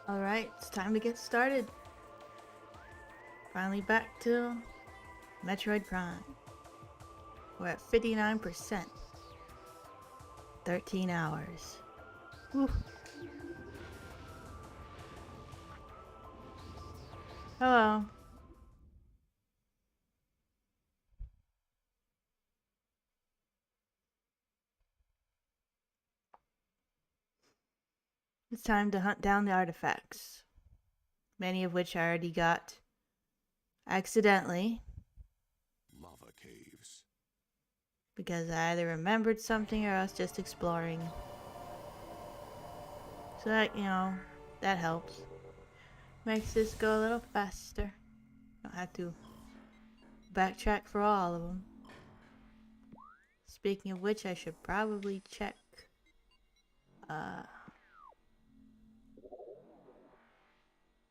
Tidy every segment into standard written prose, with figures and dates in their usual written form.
Alright, it's time to get started. Finally back to Metroid Prime. We're at 59%. 13 hours. Whew. Hello. It's time to hunt down the artifacts. Many of which I already got accidentally. Lava caves. Because I either remembered something or I was just exploring. So that, that helps. Makes this go a little faster. Don't have to backtrack for all of them. Speaking of which, I should probably check.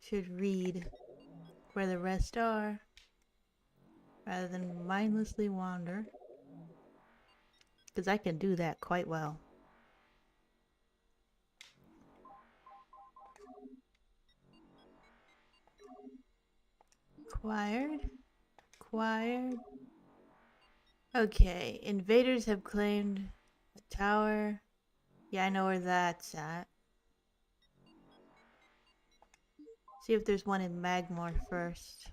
Should read where the rest are, rather than mindlessly wander. Because I can do that quite well. Acquired. Okay, invaders have claimed a tower. Yeah, I know where that's at. See if there's one in Magmore first.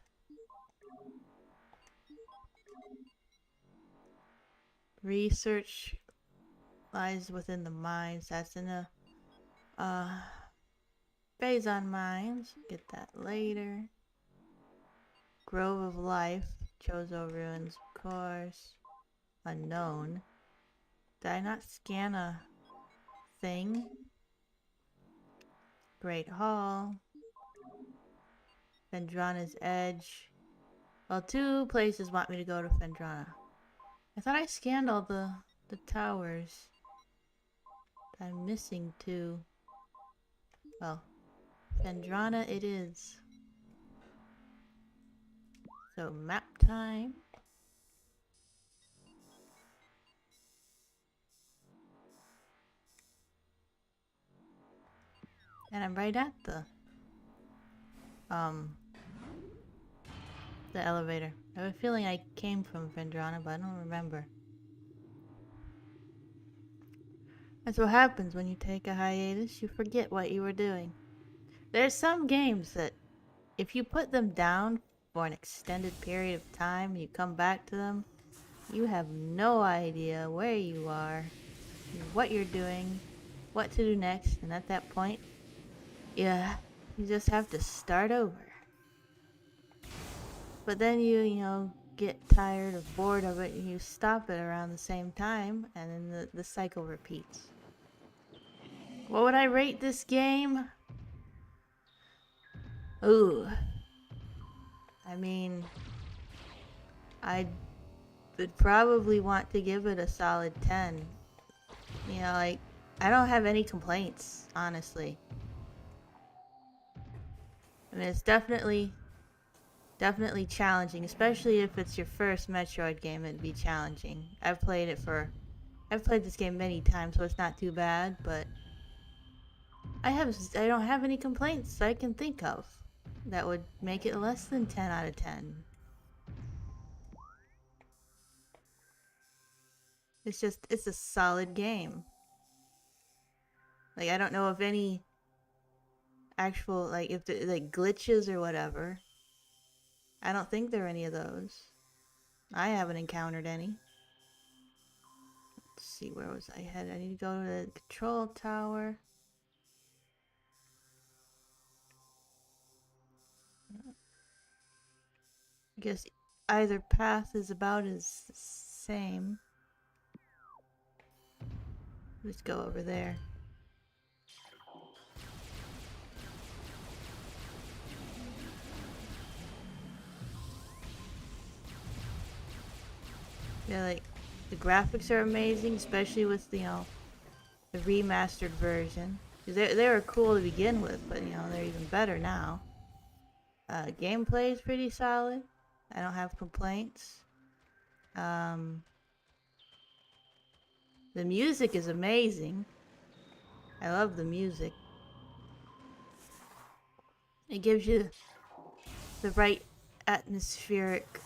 Research lies within the mines. That's in the Phazon mines. Get that later. Grove of Life. Chozo ruins, of course. Unknown. Did I not scan a thing? Great Hall. 𝗦𝗛𝗢𝗣𝗣𝗢𝗔 Edge. Well, two places want me to go to 𝗦𝗛𝗢𝗣𝗣𝗢𝗣. I thought I scanned all the towers. I'm missing two. Well, 𝗦𝗛𝗢𝗣𝗣𝗣𝗢 it is. So map time. And I'm right at the elevator. I have a feeling I came from 𝗦𝗛𝗢𝗣𝗣𝗣𝗢, but I don't remember. That's what happens when you take a hiatus. You forget what you were doing. There's some games that if you put them down for an extended period of time, you come back to them, you have no idea where you are, what you're doing, what to do next, and at that point, yeah, you just have to start over. But then you get tired or bored of it and you stop it around the same time, and then the cycle repeats. What would I rate this game? Ooh. I mean, I would probably want to give it a solid 10. I don't have any complaints, honestly. I mean, it's definitely challenging, especially if it's your first Metroid game. It'd be challenging. I've played this game many times, so it's not too bad, but I don't have any complaints I can think of that would make it less than 10 out of 10. It's a solid game. I don't know of any actual, if there, glitches or whatever. I don't think there are any of those. I haven't encountered any. Let's see, where was I headed? I need to go to the control tower. I guess either path is about as the same. Let's go over there. Yeah, the graphics are amazing, especially with the remastered version. They were cool to begin with, but they're even better now. Gameplay is pretty solid. I don't have complaints. The music is amazing. I love the music. It gives you the right atmospheric,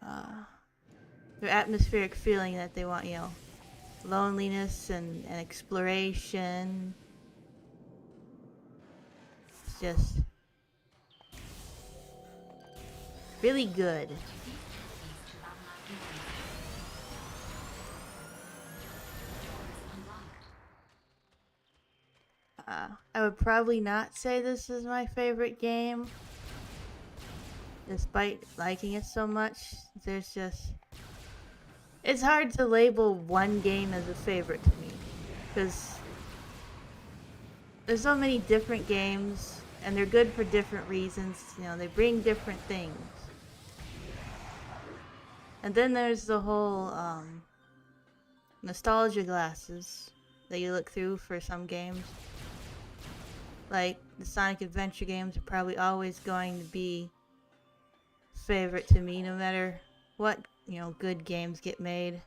the atmospheric feeling that they want, you know, loneliness and exploration. It's just really good. I would probably not say this is my favorite game, despite liking it so much. There's just... It's hard to label one game as a favorite to me, because there's so many different games, and they're good for different reasons. You know, they bring different things. And then there's the whole nostalgia glasses that you look through for some games. Like, the Sonic Adventure games are probably always going to be favorite to me, no matter what, you know, good games get made.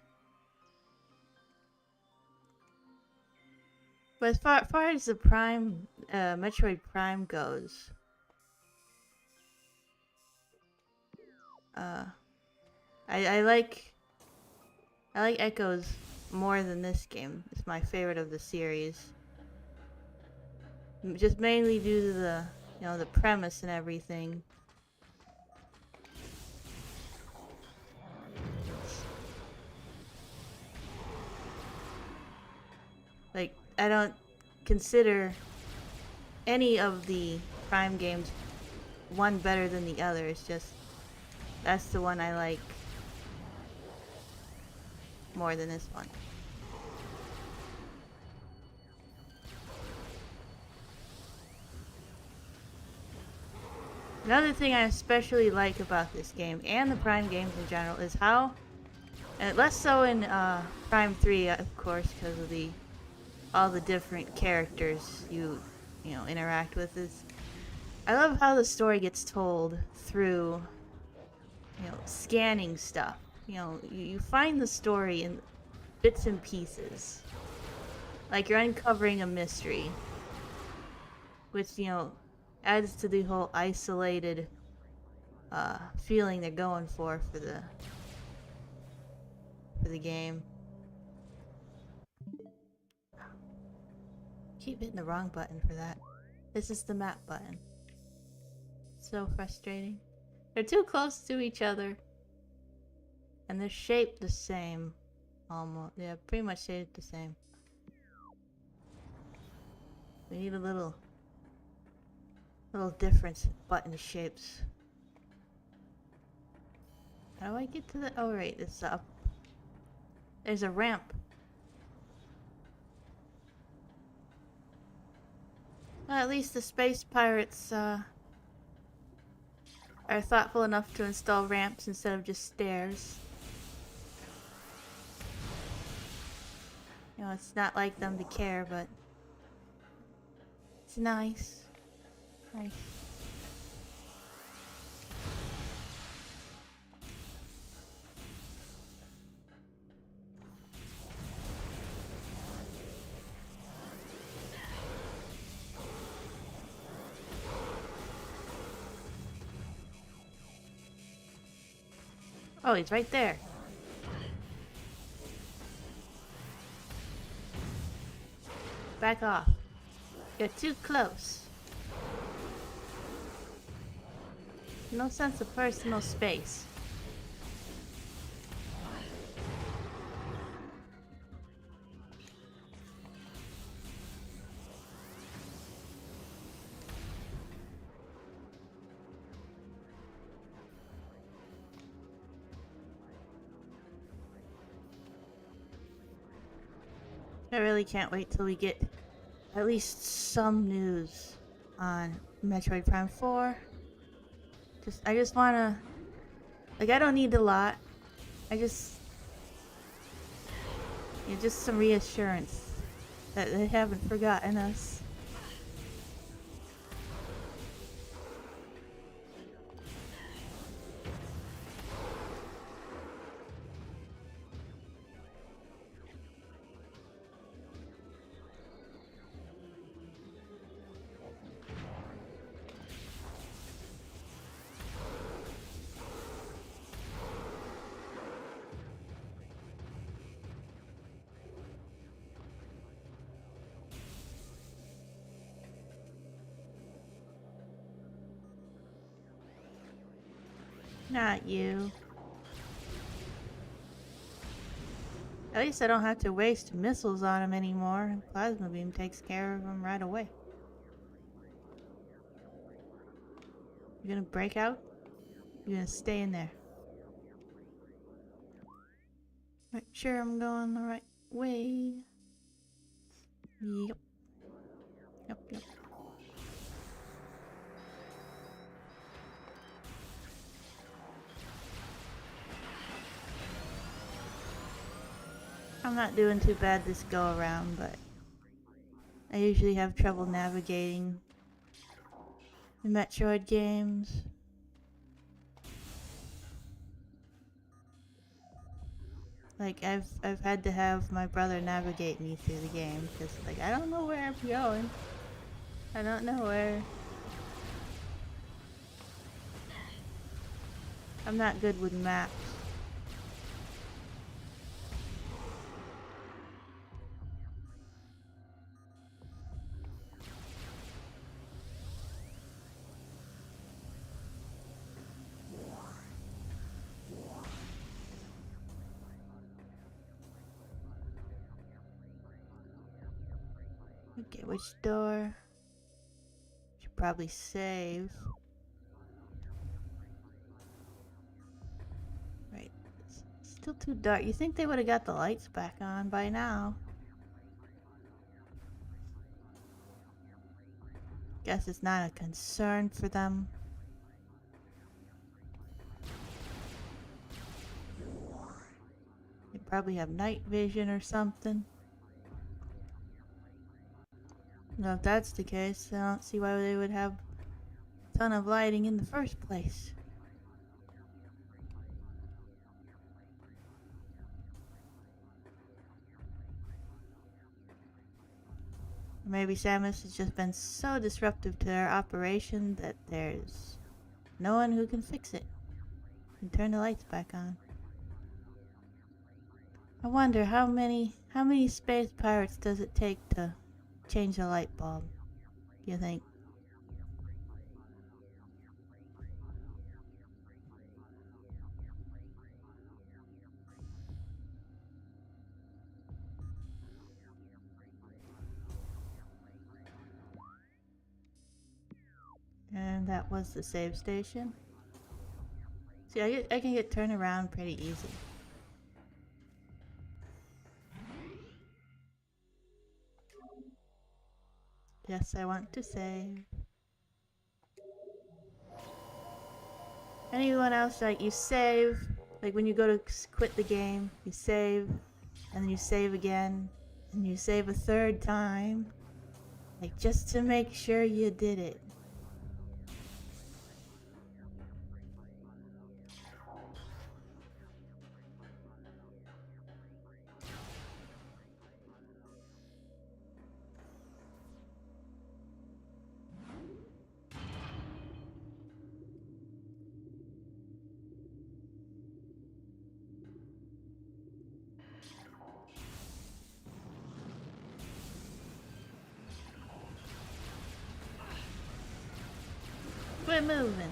But as far as the Prime, Metroid Prime goes, I like 𝗥𝗨𝗟𝗘𝗦 more than this game. It's my favorite of the series. Just mainly due to the, you know, the premise and everything. Like, I don't consider any of the Prime games one better than the other. It's just, that's the one I like more than this one. Another thing I especially like about this game, and the Prime games in general, is how, and less so in Prime 3, of course, because of all the different characters you know, interact with, is I love how the story gets told through, you know, scanning stuff. You know, you find the story in bits and pieces. Like, you're uncovering a mystery, which, you know, adds to the whole isolated feeling they're going for the game. Keep hitting the wrong button for that. This is the map button. So frustrating. They're too close to each other, and they're shaped the same. Almost, yeah, pretty much shaped the same. We need a little difference in button shapes. How do I get to the... Oh, right, it's up. There's a ramp. Well, at least the space pirates are thoughtful enough to install ramps instead of just stairs. You know, it's not like them to care, but it's nice. Nice. Oh, he's right there. Back off. You're too close. No sense of personal space. I really can't wait till we get at least some news on Metroid Prime 4. I just wanna... Like, I don't need a lot. I just... You know, just some reassurance that they haven't forgotten us. Not you. At least I don't have to waste missiles on him anymore. Plasma beam takes care of him right away. You gonna break out? You're gonna stay in there. Make sure I'm going the right way. Yep. Yep. I'm not doing too bad this go around, but I usually have trouble navigating the Metroid games. Like I've had to have my brother navigate me through the game because like I don't know where I'm going. I don't know where. I'm not good with maps. Okay, which door? Should probably save. Right. It's still too dark. You think they would have got the lights back on by now? Guess it's not a concern for them. They probably have night vision or something. No, if that's the case, I don't see why they would have a ton of lighting in the first place. Or maybe Samus has just been so disruptive to their operation that there's no one who can fix it and turn the lights back on. I wonder how many space pirates does it take to change a light bulb, do you think? And that was the save station. See, I can get turned around pretty easy. Yes, I want to save. Anyone else, like, you save, like when you go to quit the game, you save, and then you save again, and you save a third time, like just to make sure you did it. Quit moving.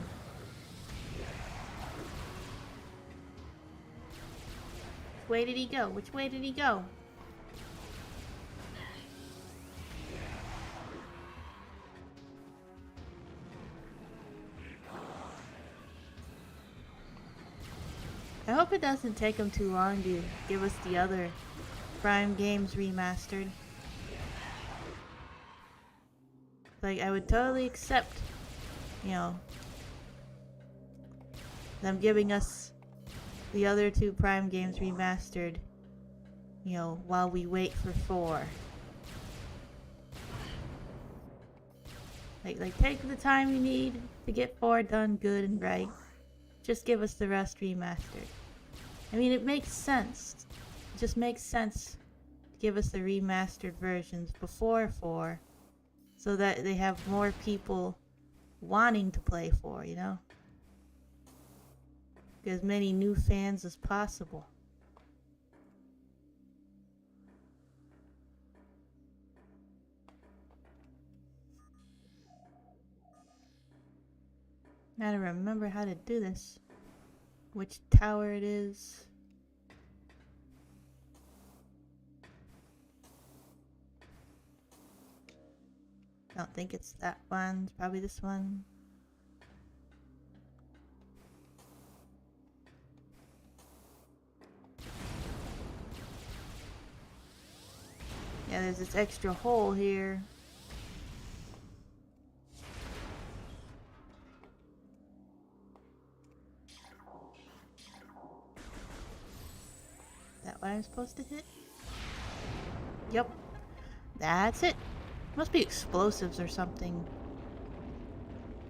Which way did he go? Which way did he go? I hope it doesn't take him too long to give us the other Prime games remastered. Like, I would totally accept, you know, them giving us the other two Prime games remastered, you know, while we wait for 4. Like take the time you need to get 4 done good and right. Just give us the rest remastered. I mean, it makes sense. It just makes sense to give us the remastered versions before 4, so that they have more people wanting to play 4, you know? Get as many new fans as possible. Gotta remember how to do this. which tower it is. I don't think it's that one. It's probably this one. Yeah, there's this extra hole here. Is that what I'm supposed to hit? Yep. That's it. Must be explosives or something.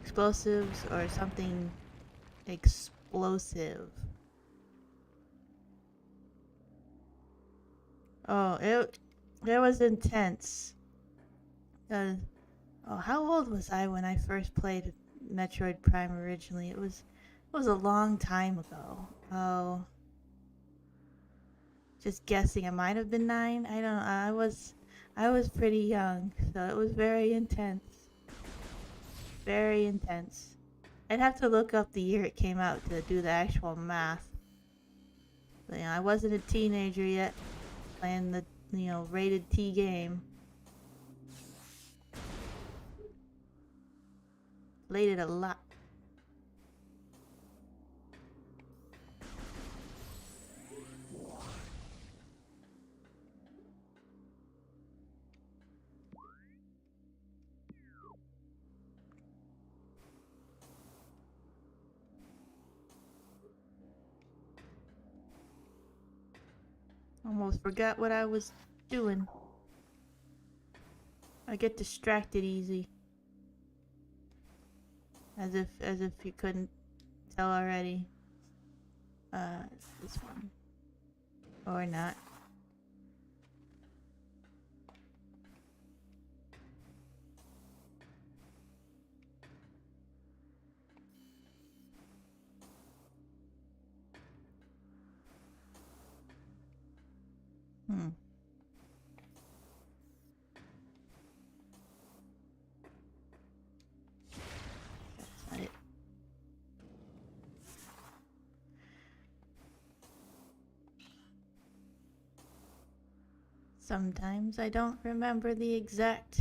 Explosives or something explosive. Oh, it was intense. Oh, how old was I when I first played Metroid Prime originally? It was a long time ago. Oh, just guessing. I might have been 9. I don't know. I was pretty young, so it was very intense. Very intense. I'd have to look up the year it came out to do the actual math. But, I wasn't a teenager yet, playing the, rated T game. Played it a lot. Almost forgot what I was doing. I get distracted easy. As if you couldn't tell already. This one. Or not. That's not it. Sometimes I don't remember the exact...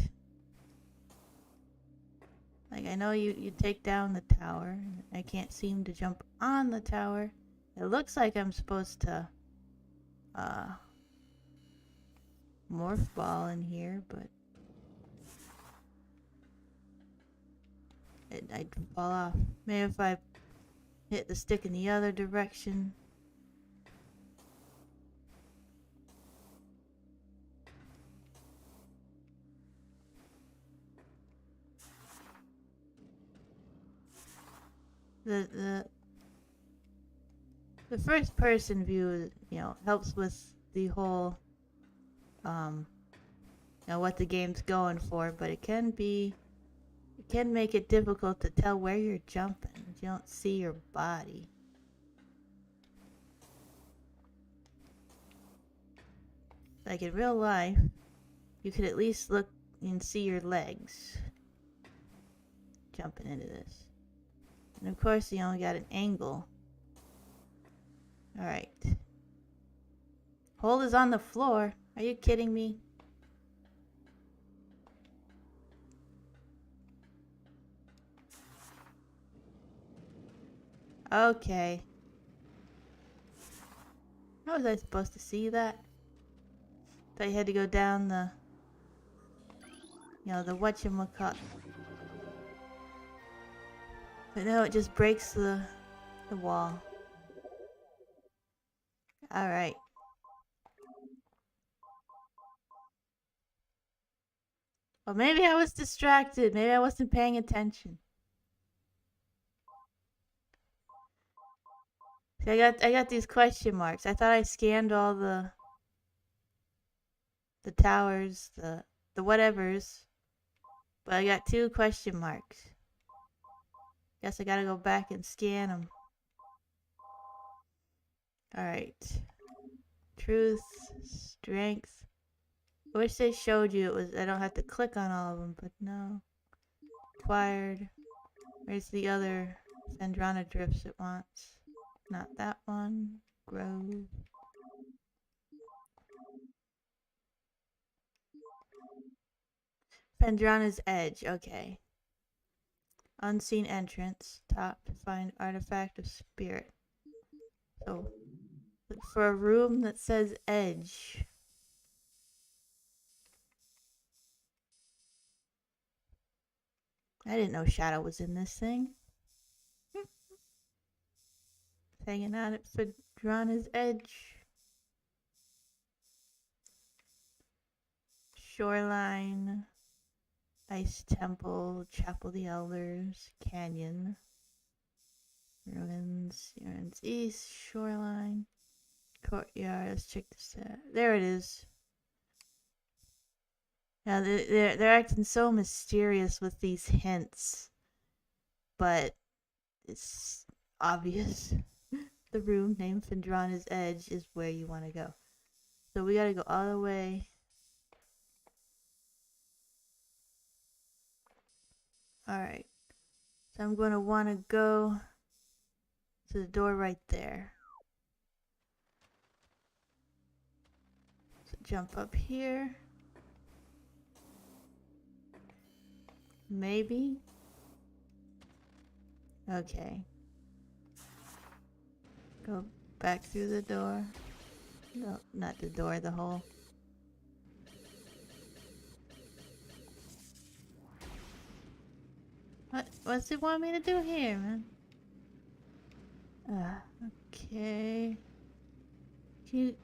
Like, I know you take down the tower. I can't seem to jump on the tower. It looks like I'm supposed to... morph ball in here, but... I'd fall off. Maybe if I hit the stick in the other direction. The first person view, helps with the whole, what the game's going for, but it can make it difficult to tell where you're jumping. You don't see your body. Like in real life, you could at least look and see your legs jumping into this. And of course, you only got an angle. Alright. Hole is on the floor. Are you kidding me? Okay. How was I supposed to see that? Thought you had to go down the... the 𝗦𝗛𝗢𝗣𝗣𝗢𝗥𝗧. But no, it just breaks the wall. Alright. Well, maybe I was distracted. Maybe I wasn't paying attention. See, I got these question marks. I thought I scanned all the towers, the whatevers. But I got 2 question marks. Guess I gotta go back and scan them. Alright. Truth, strength. I wish they showed you I don't have to click on all of them, but no. Acquired. Where's the other 𝗦𝗛𝗢𝗣𝗣𝗦𝗛𝗡 it wants? Not that one. Grove. 𝗦𝗛𝗄𝗏 Edge. Okay. Unseen entrance. Top to find artifact of spirit. So, look for a room that says edge. I didn't know Shadow was in this thing. Hanging out at 𝗦𝗛𝗄𝗏's edge. Shoreline. Ice Temple. Chapel of the Elders. Canyon. Ruins. Ruins East. Shoreline. Courtyard. Let's check this out. There it is. Now they're acting so mysterious with these hints, but it's obvious. The room named 𝗦𝗛𝗄𝗏's Edge is where you want to go. So we gotta go all the way. Alright. So I'm gonna want to go to the door right there. So jump up here. Maybe. Okay. Go back through the door. No, not the door, the hole. What's it want me to do here, man? Okay. Can you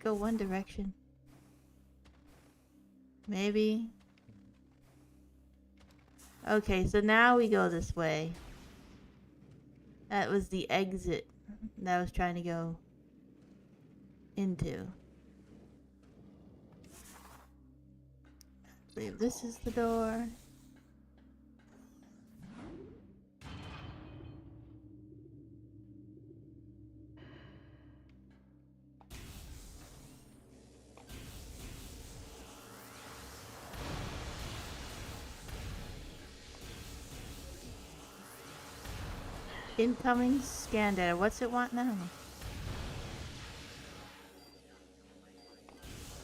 go one direction? Maybe. Okay, so now we go this way. That was the exit that I was trying to go into. I believe this is the door. Incoming scan data. What's it want now?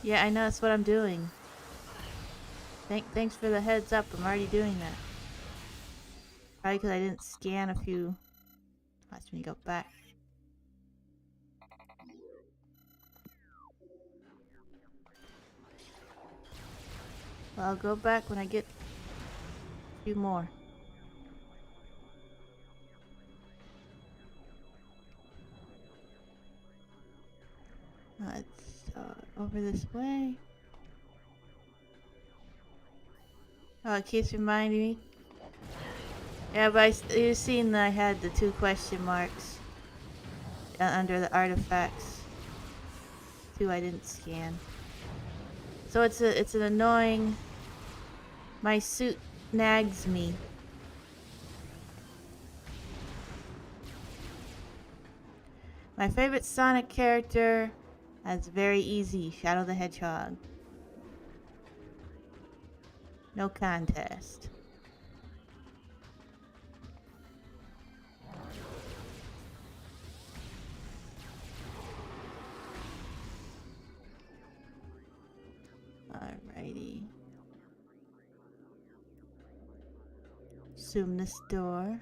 Yeah, I know, that's what I'm doing. Thanks for the heads up. I'm already doing that. Probably because I didn't scan a few. Watch me go back. Well, I'll go back when I get a few more. Let's over this way. Oh, it keeps reminding me. Yeah, but you've seen that I had the 2 question marks under the artifacts. 2 I didn't scan. So it's an annoying. My suit nags me. My favorite Sonic character. That's very easy. Shadow the Hedgehog. No contest. Alrighty. Assume this door.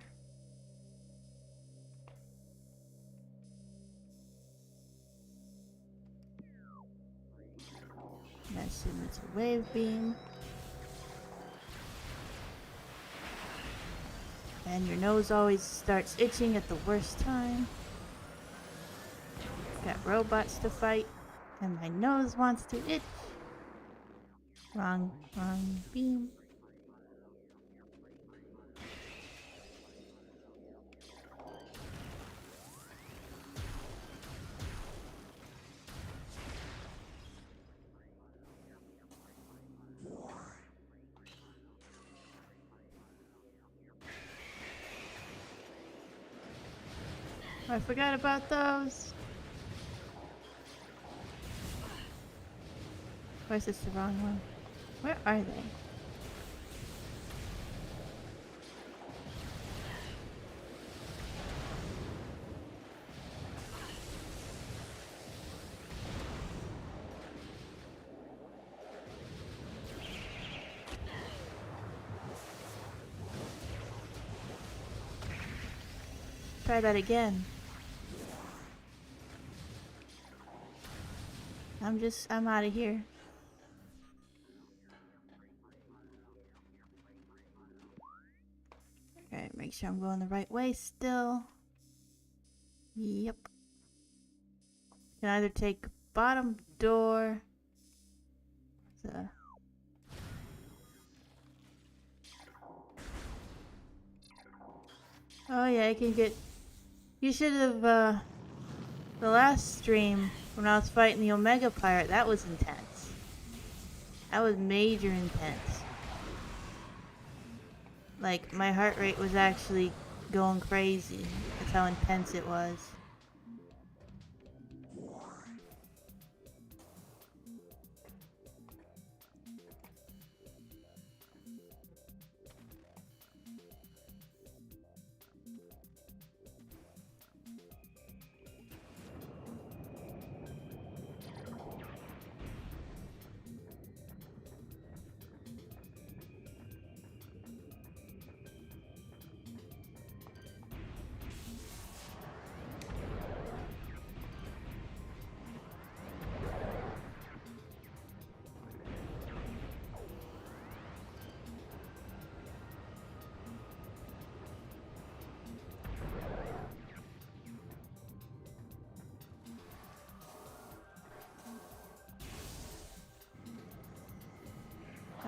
I assume it's a wave beam. And your nose always starts itching at the worst time. Got robots to fight, and my nose wants to itch. Wrong beam. I forgot about those. Or is this the wrong one? Where are they? try that again. I'm out of here. Alright, make sure I'm going the right way still. Yep. Can either take bottom door. Oh yeah, I can get. You should have the last stream when I was fighting the 𝗦𝗛𝗢𝗣𝗣𝗅, that was intense. That was major intense. Like my heart rate was actually going crazy. That's how intense it was.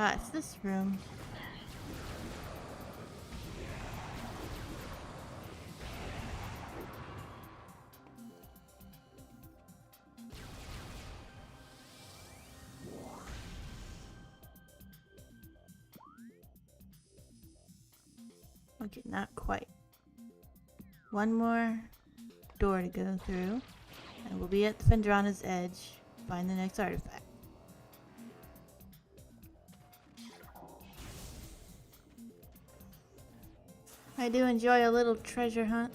Ah, it's this room. Okay, not quite. One more door to go through, and we'll be at 𝗦𝗛𝗢𝗣𝗣𝗢𝗣𝗡 edge. Find the next artifact. I do enjoy a little treasure hunt.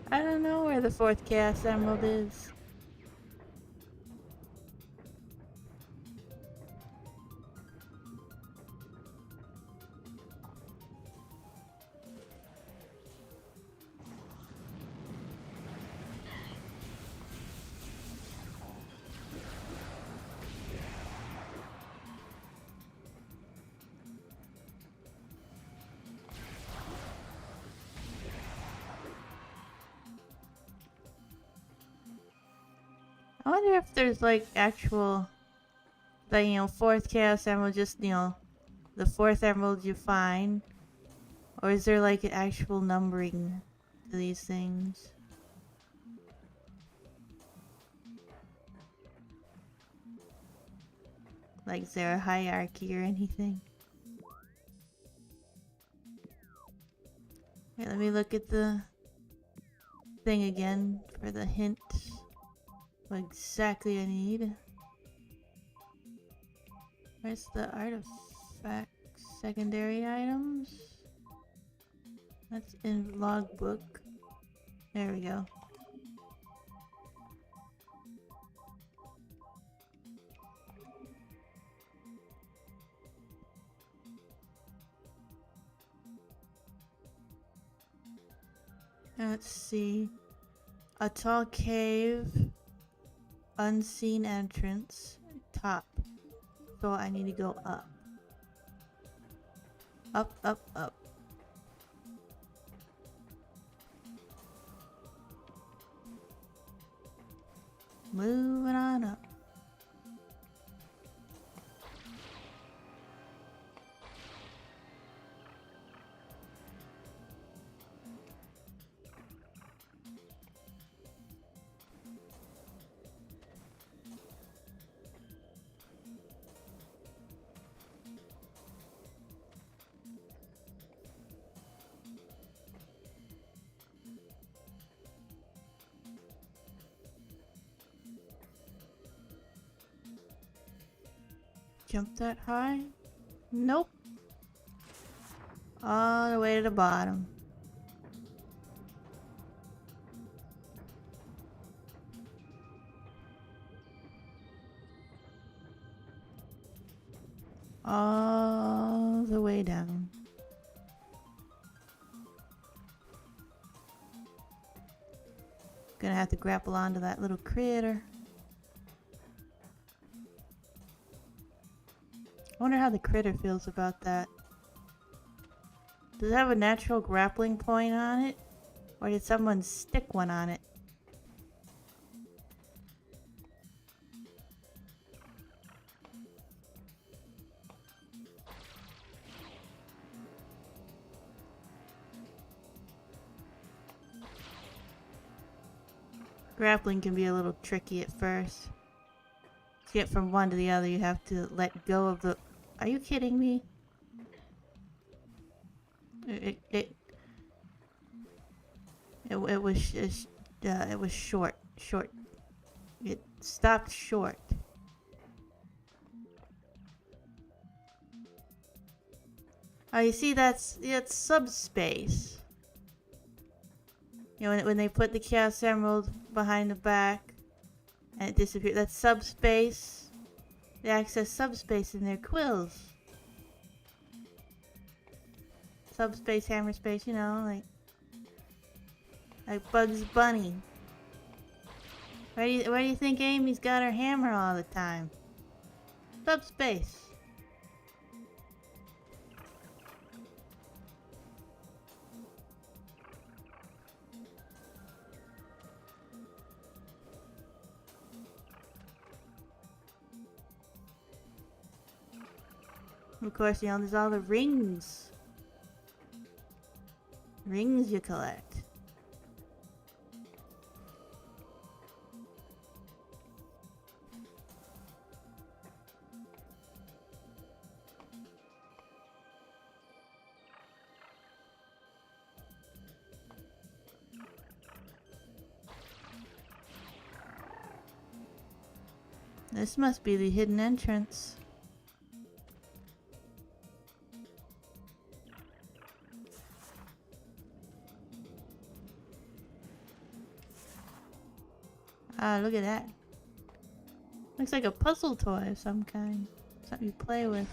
I don't know where the fourth Chaos Emerald is. I wonder if there's like actual, like, you know, fourth Chaos Emerald, just, you know, the fourth emerald you find, or is there like an actual numbering to these things? Like, is there a hierarchy or anything? Okay, let me look at the thing again for the hint. What exactly I need. Where's the artifact? Secondary items? That's in logbook. There we go. Let's see. A tall cave. Unseen entrance. Top. So I need to go up. Up, up, up. Moving on up. Jump that high? Nope. All the way to the bottom. All the way down. Gonna have to grapple onto that little critter. I wonder how the critter feels about that. Does it have a natural grappling point on it? Or did someone stick one on it? Grappling can be a little tricky at first. To get from one to the other, you have to let go of the... Are you kidding me? It was short. It stopped short. Oh, you see, that's subspace. You know, when they put the Chaos Emerald behind the back and it disappeared, that's subspace. They access subspace in their quills. Subspace, hammer space, you know, like Bugs Bunny. Where do you think Amy's got her hammer all the time? Subspace. Of course, you know, there's all the rings. Rings you collect. This must be the hidden entrance. Ah, look at that. Looks like a puzzle toy of some kind. Something you play with.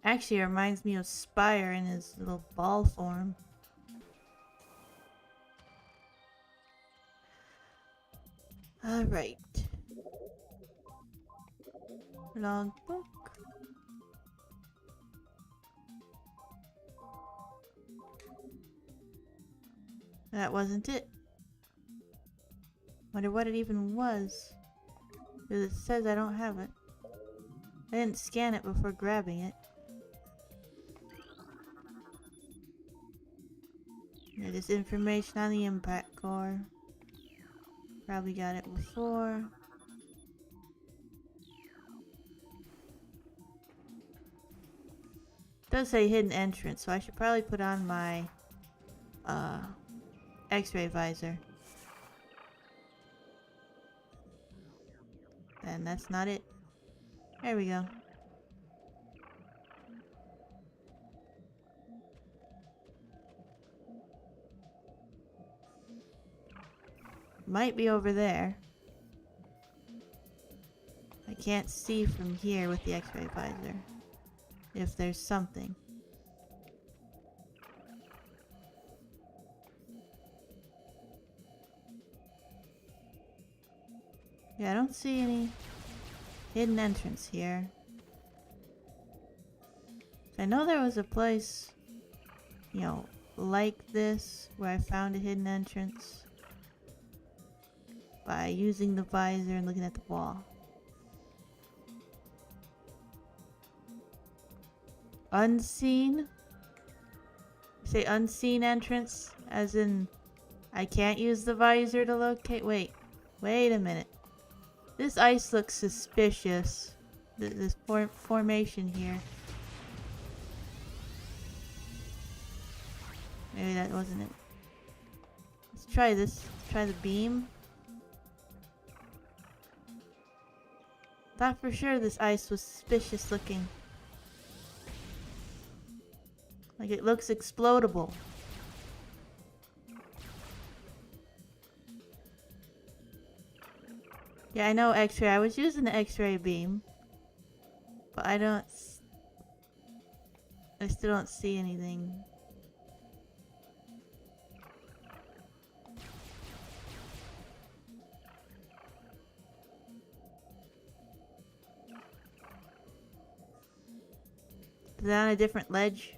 Actually, it reminds me of Spire in his little ball form. Alright. Logbook. That wasn't it. Wonder what it even was. Because it says I don't have it. I didn't scan it before grabbing it. There's information on the impact core. Probably got it before. It does say hidden entrance, so I should probably put on my X-ray visor. And that's not it. There we go. Might be over there. I can't see from here with the X-ray visor. If there's something. Yeah, I don't see any hidden entrance here. I know there was a place, you know, like this where I found a hidden entrance by using the visor and looking at the wall. Unseen? Say unseen entrance, as in I can't use the visor to locate. Wait a minute. This ice looks suspicious. This formation here. Maybe that wasn't it. Let's try this. Try the beam. Thought for sure this ice was suspicious looking. Like it looks explodable. Yeah, I know X-ray. I was using the X-ray beam. But I still don't see anything. Is that on a different ledge?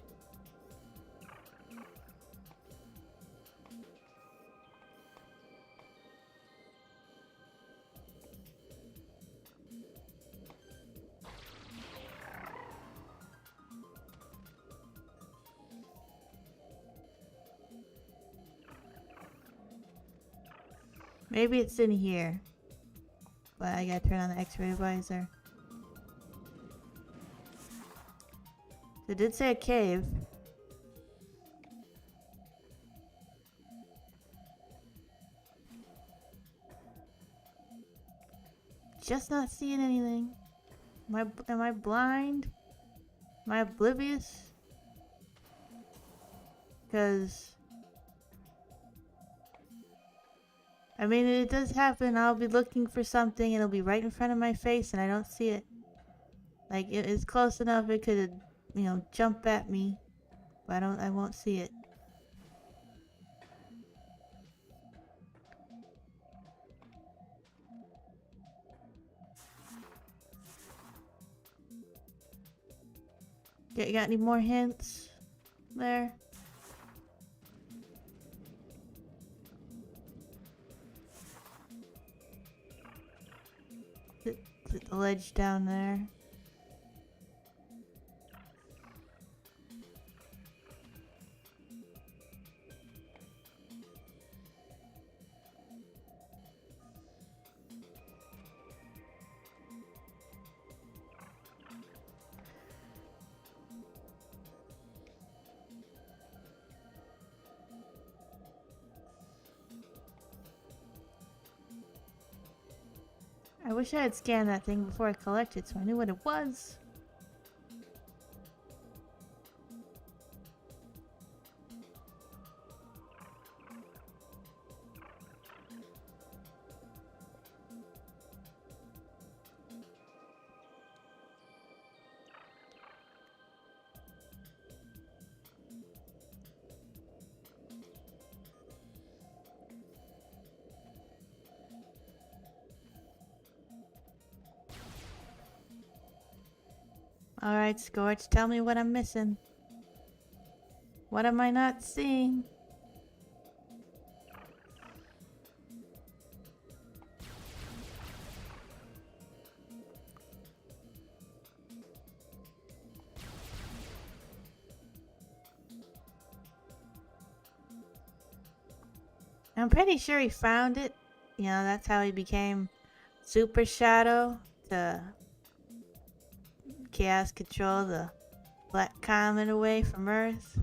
Maybe it's in here. But I gotta turn on the X-ray visor. It did say a cave. Just not seeing anything. Am I blind? Am I oblivious? Because I mean, it does happen. I'll be looking for something and it'll be right in front of my face and I don't see it. Like, it is close enough it could, you know, jump at me. But I won't see it. You got any more hints there? Is it the ledge down there? I wish I had scanned that thing before I collected so I knew what it was. Alright, Scorch, tell me what I'm missing. What am I not seeing? I'm pretty sure he found it. You know, that's how he became Super Shadow to chaos control the black comet away from Earth.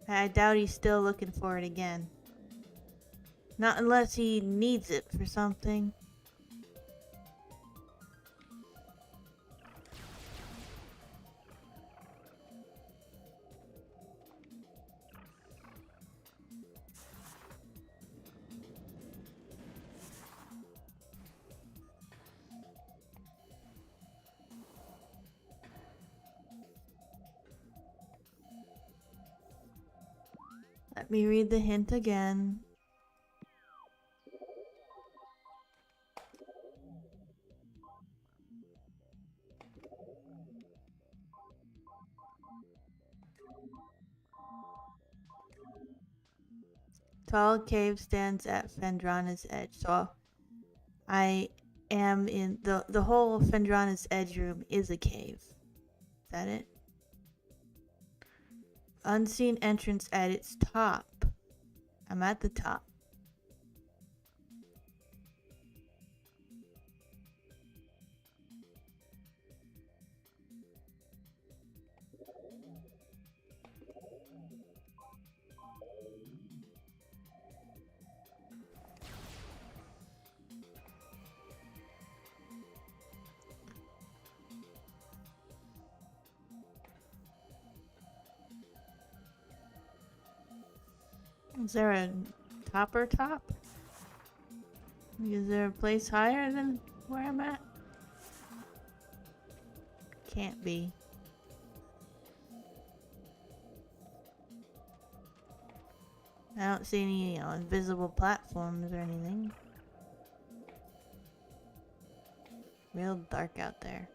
I doubt he's still looking for it again. Not unless he needs it for something. Let me read the hint again. Tall cave stands at 𝗦𝗛𝗢𝗣𝗔 edge. So I am in the whole 𝗦𝗛𝗢𝗣𝗔 edge room is a cave. Is that it? Unseen entrance at its top. I'm at the top. Is there a topper top? Is there a place higher than where I'm at? Can't be. I don't see any, invisible platforms or anything. Real dark out there.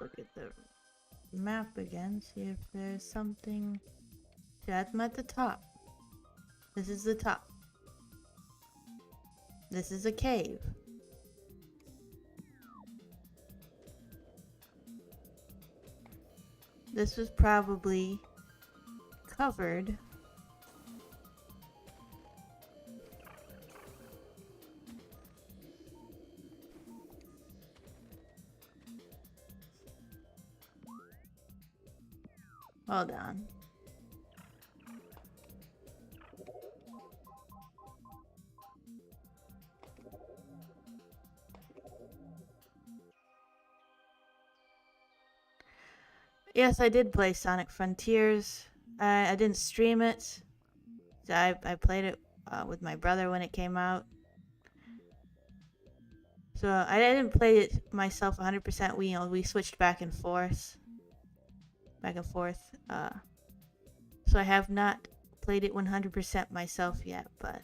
Look at the map again, see if there's something. Yeah, I'm at the top. This is the top. This is a cave. This was probably covered. Hold on. Yes, I did play Sonic Frontiers. I didn't stream it. I played it with my brother when it came out. So I didn't play it myself 100%. We switched back and forth. So I have not played it 100% myself yet, but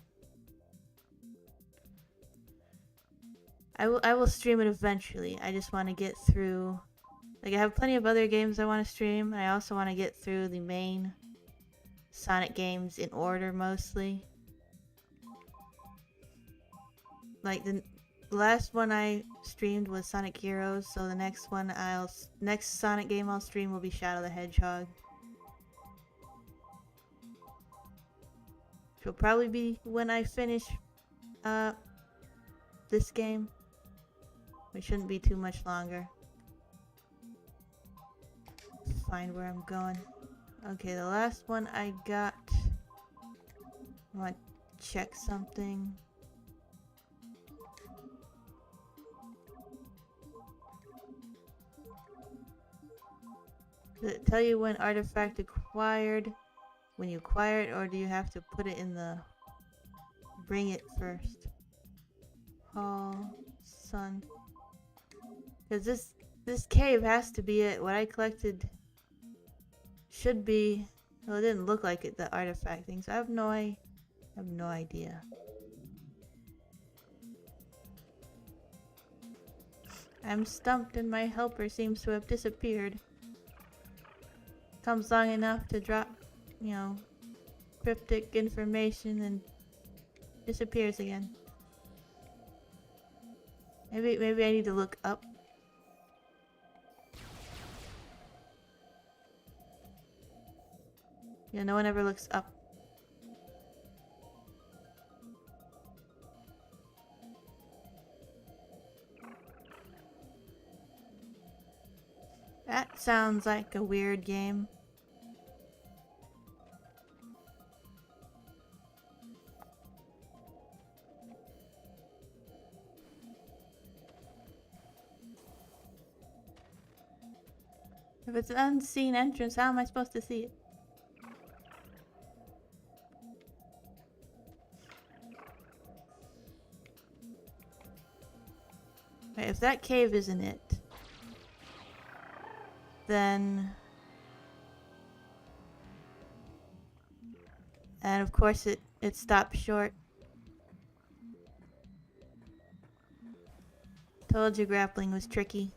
I will stream it eventually. I just want to get through. Like, I have plenty of other games I want to stream. I also want to get through the main Sonic games in order, mostly. Like, the last one I streamed was Sonic Heroes, so the next Sonic game I'll stream will be Shadow the Hedgehog. Which will probably be when I finish this game. It shouldn't be too much longer. Find where I'm going. Okay, the last one I got. I want to check something. Does it tell you when artifact acquired? When you acquire it, or do you have to put it in the... Bring it first? Oh, son. Because this cave has to be it. What I collected should be... Well, it didn't look like it, the artifact thing, so I have no idea. I'm stumped and my helper seems to have disappeared. Comes long enough to drop, cryptic information and disappears again. Maybe I need to look up. Yeah, no one ever looks up. That sounds like a weird game. If it's an unseen entrance, how am I supposed to see it? Right, if that cave isn't it, then... And of course it stopped short. Told you grappling was tricky.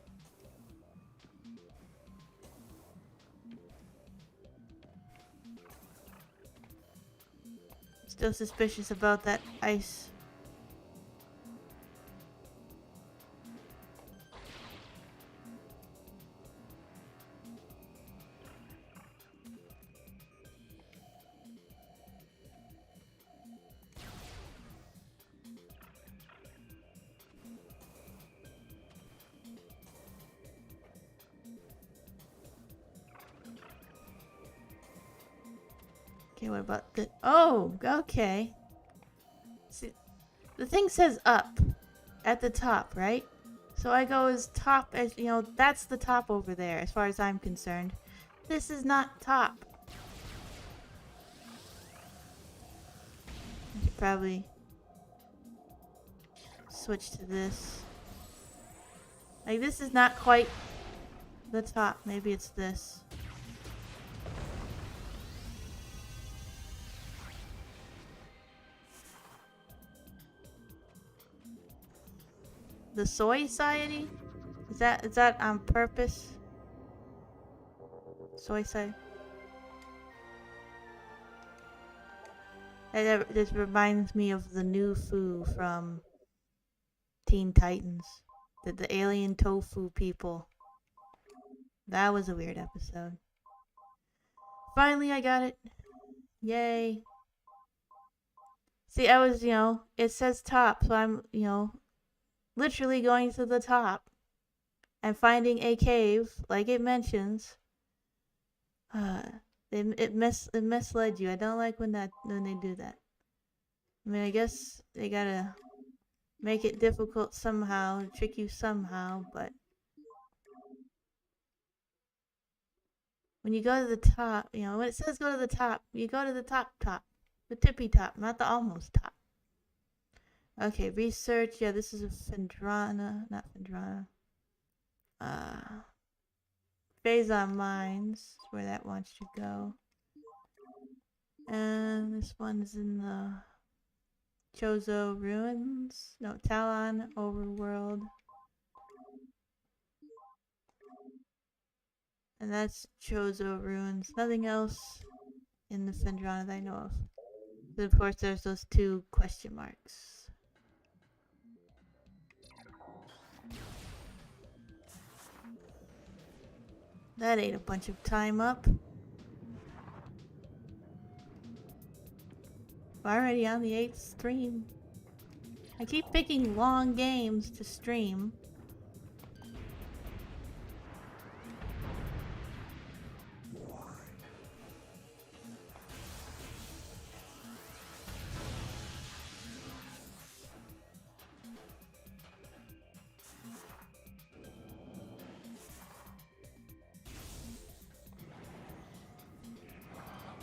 Still suspicious about that ice. Okay, what about the... Oh, okay. See, the thing says up at the top, right? So I go as top as, you know, that's the top over there as far as I'm concerned. This is not top. I should probably switch to this. Like, this is not quite the top. Maybe it's this. The Soy Society? Is that on purpose? Soy Society. This reminds me of the new Fu from Teen Titans. The alien tofu people. That was a weird episode. Finally, I got it. Yay. See, I was, you know, it says top, so I'm, you know, literally going to the top and finding a cave, like it mentions. It misled you. I don't like when they do that. I mean, I guess they gotta make it difficult somehow, trick you somehow, but when you go to the top, you know, when it says go to the top, you go to the top. The tippy top, not the almost top. Okay, research. Yeah, this is a Phendrana, not Phendrana. Phazon Mines, where that wants to go. And this one's in the Chozo Ruins. No, Talon Overworld. And that's Chozo Ruins. Nothing else in the Phendrana that I know of. But of course, there's those two question marks. That ate a bunch of time up. Already on the 8th stream. I keep picking long games to stream.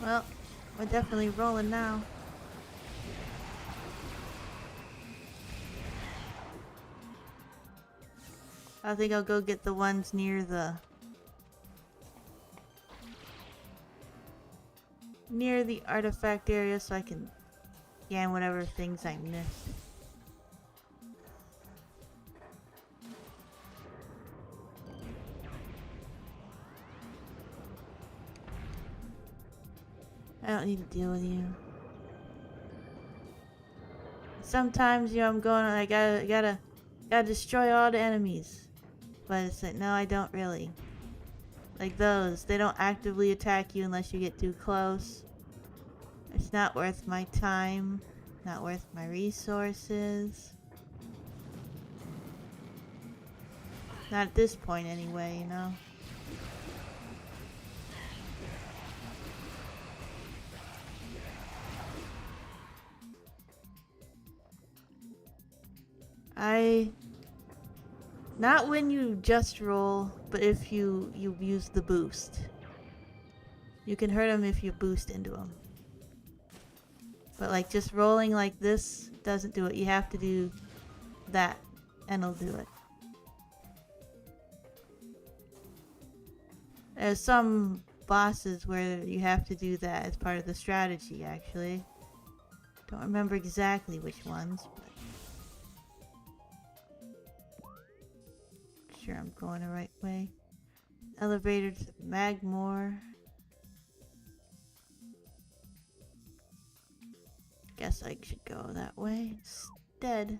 Well, we're definitely rolling now. I think I'll go get the ones near the artifact area so I can scan whatever things I missed. I don't need to deal with you. Sometimes, you know, I'm going, I gotta destroy all the enemies. But it's like, no, I don't really. Like those, they don't actively attack you unless you get too close. It's not worth my time, not worth my resources. Not at this point anyway, you know. Not when you just roll, but if you use the boost. You can hurt them if you boost into them. But like just rolling like this doesn't do it. You have to do that and it'll do it. There's some bosses where you have to do that as part of the strategy, actually. Don't remember exactly which ones, but sure I'm going the right way. Elevator to Magmore. Guess I should go that way instead.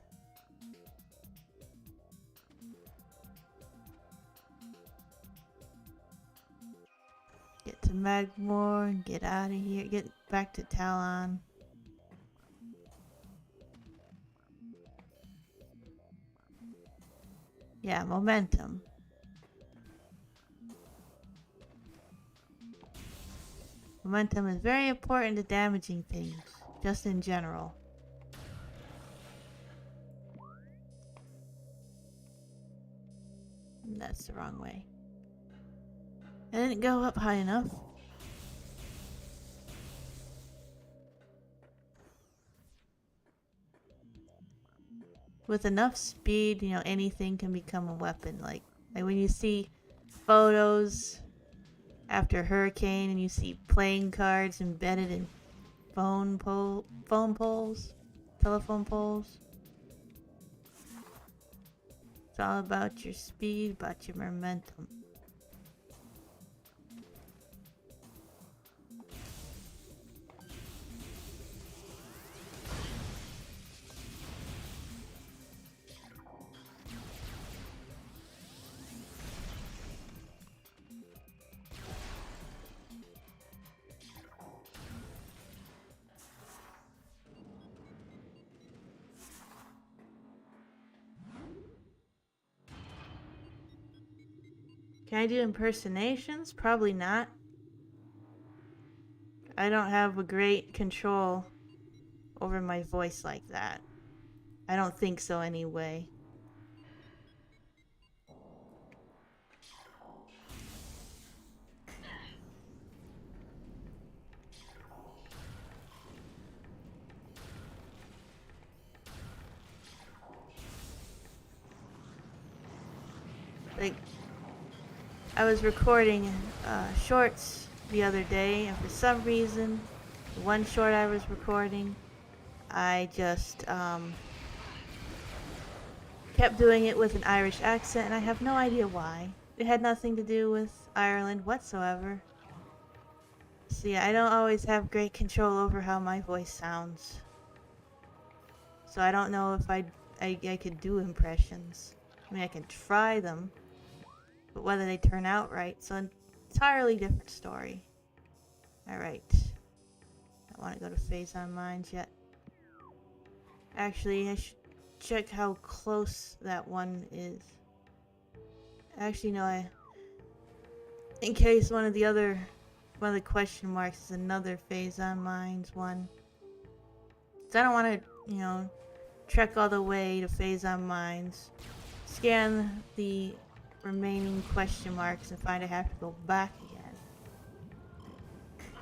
Get to Magmore and get out of here. Get back to Talon. Yeah, momentum. Momentum is very important to damaging things, just in general. That's the wrong way. I didn't go up high enough. With enough speed, you know, anything can become a weapon. Like when you see photos after hurricane and you see playing cards embedded in telephone poles. It's all about your speed, about your momentum. Can I do impersonations? Probably not. I don't have a great control over my voice like that. I don't think so anyway. Like, I was recording shorts the other day, and for some reason, the one short I was recording, I just kept doing it with an Irish accent, and I have no idea why. It had nothing to do with Ireland whatsoever. So yeah, I don't always have great control over how my voice sounds. So I don't know if I could do impressions. I mean, I can try them, but whether they turn out right, it's an entirely different story. Alright. I don't want to go to 𝗦𝗛𝗣𝗣𝗣𝗢𝗡 yet. Actually, I should check how close that one is. Actually, no, in case one of the question marks is another 𝗦𝗛𝗣𝗣𝗣𝗡 one. So I don't want to, you know, trek all the way to 𝗦𝗛𝗣𝗣𝗣𝗡, scan the remaining question marks and find I have to go back again.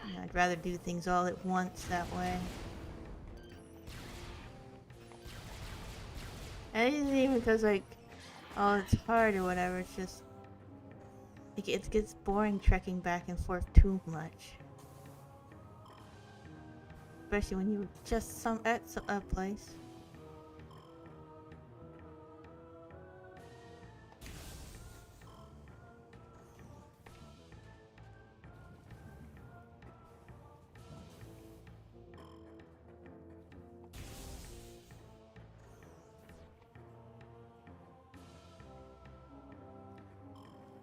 You know, I'd rather do things all at once that way. And it isn't even because, like, oh, it's hard or whatever. It's just, it gets boring trekking back and forth too much. Especially when you were just at a place.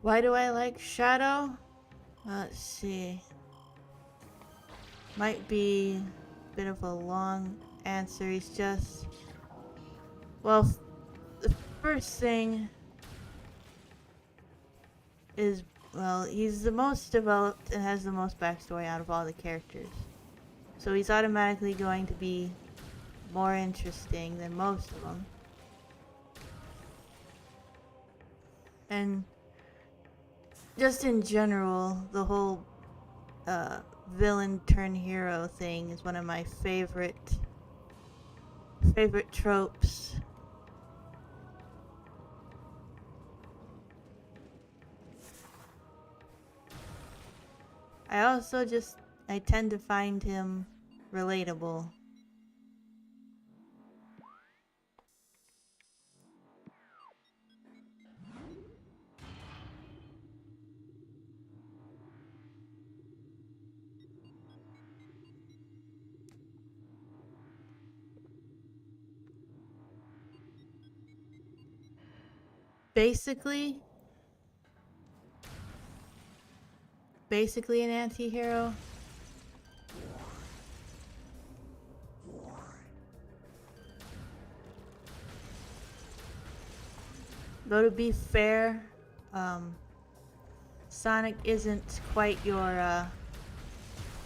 Why do I like Shadow? Let's see. Might be a bit of a long answer. He's just... Well, the first thing is, well, he's the most developed and has the most backstory out of all the characters. So he's automatically going to be more interesting than most of them. And just in general, the whole villain turn hero thing is one of my favorite tropes. I tend to find him relatable. Basically an anti-hero. Though to be fair, Sonic isn't quite your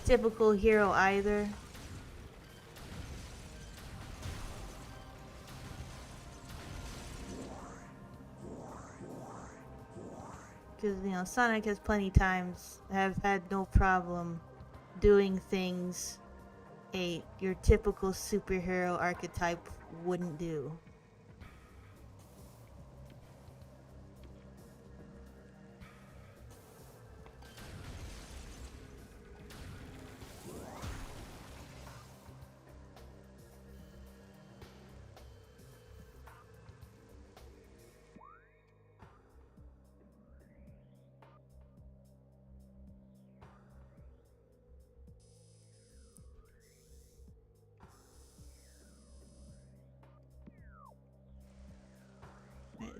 typical hero either. Because, you know, Sonic has plenty times have had no problem doing things your typical superhero archetype wouldn't do.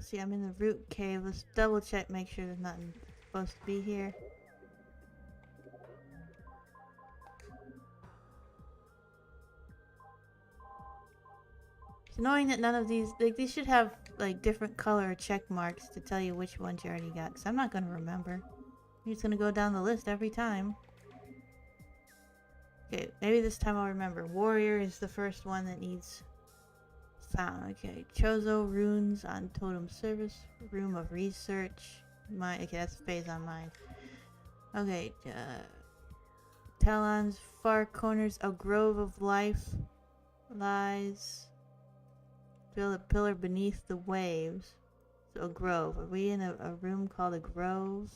See, I'm in the root cave. Let's double check, make sure there's nothing supposed to be here. It's annoying that none of these, like, these should have like different color check marks to tell you which ones you already got, because I'm not gonna remember. I'm just gonna go down the list every time. Okay, maybe this time I'll remember. Warrior is the first one that needs found. Okay, 𝗤𝗄𝗧 runes on totem service, room of research. Okay, that's phase on mine. Okay, Talon's far corners, a grove of life lies. Build a pillar beneath the waves. So a grove. Are we in a room called a grove?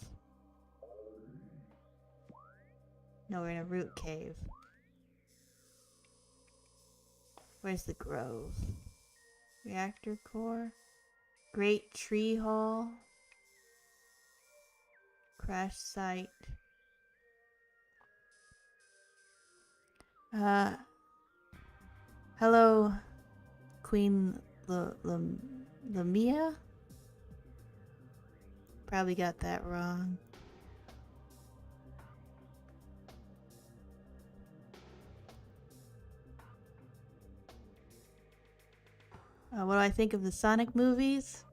No, we're in a root cave. Where's the grove? Reactor core, Great Tree Hall, crash site. Hello, Queen 𝗦𝗨𝗣𝗣𝗢𝗡𝗦? Probably got that wrong. What do I think of the Sonic movies?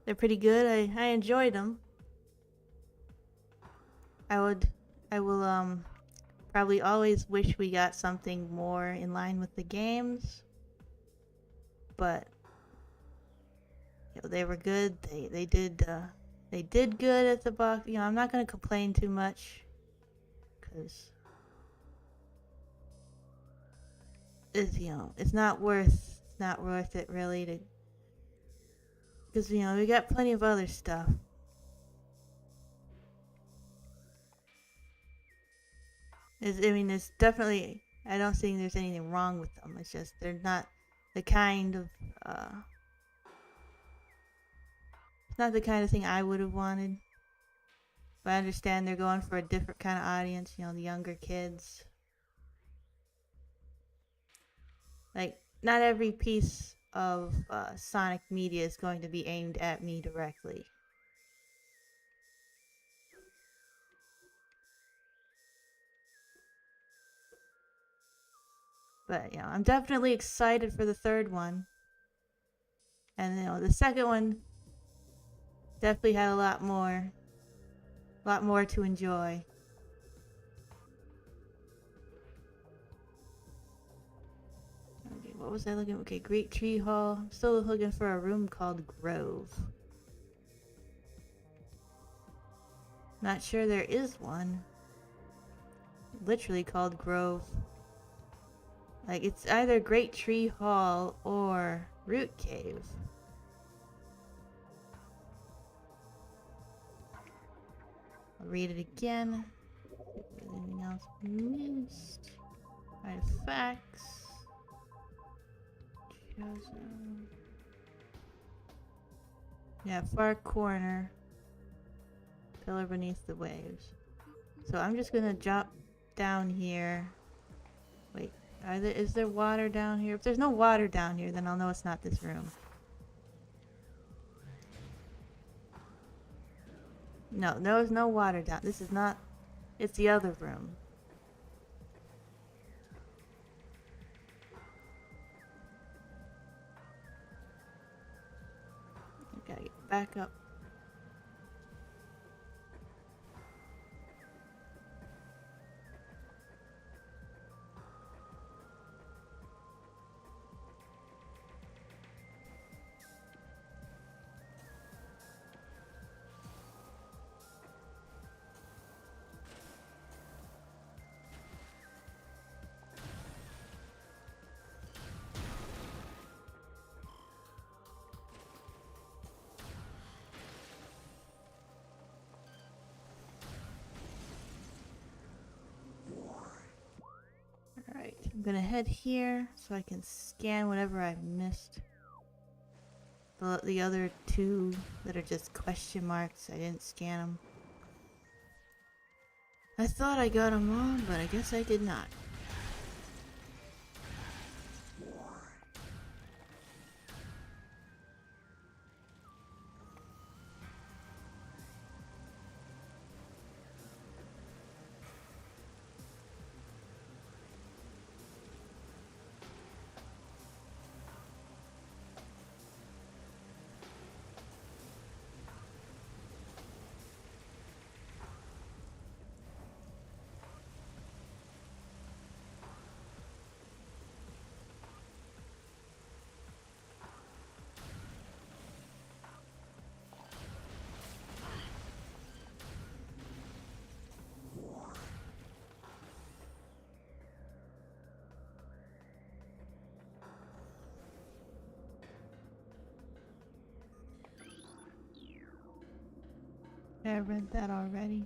They're pretty good. I enjoyed them. I will probably always wish we got something more in line with the games. But you know, they were good. They did good at the box. You know, I'm not gonna complain too much, cause it's not worth it really to, because you know we got plenty of other stuff. There's definitely, I don't think there's anything wrong with them. It's just they're not the kind of it's not the kind of thing I would have wanted. But I understand they're going for a different kind of audience. You know, the younger kids. Like, not every piece of Sonic media is going to be aimed at me directly. But, you know, I'm definitely excited for the third one. And, you know, the second one definitely had a lot more to enjoy. What was I looking? Okay, Great Tree Hall. I'm still looking for a room called Grove. Not sure there is one. Literally called Grove. Like, it's either Great Tree Hall or Root Cave. I'll read it again. Anything else missed? Artifacts. Yeah, far corner. Pillar beneath the waves. So I'm just gonna drop down here. Wait, is there water down here? If there's no water down here, then I'll know it's not this room. No, there's no water down. This is not. It's the other room. Gotta get back up. I'm gonna head here so I can scan whatever I've missed. The other two that are just question marks, I didn't scan them. I thought I got them all, but I guess I did not. I read that already.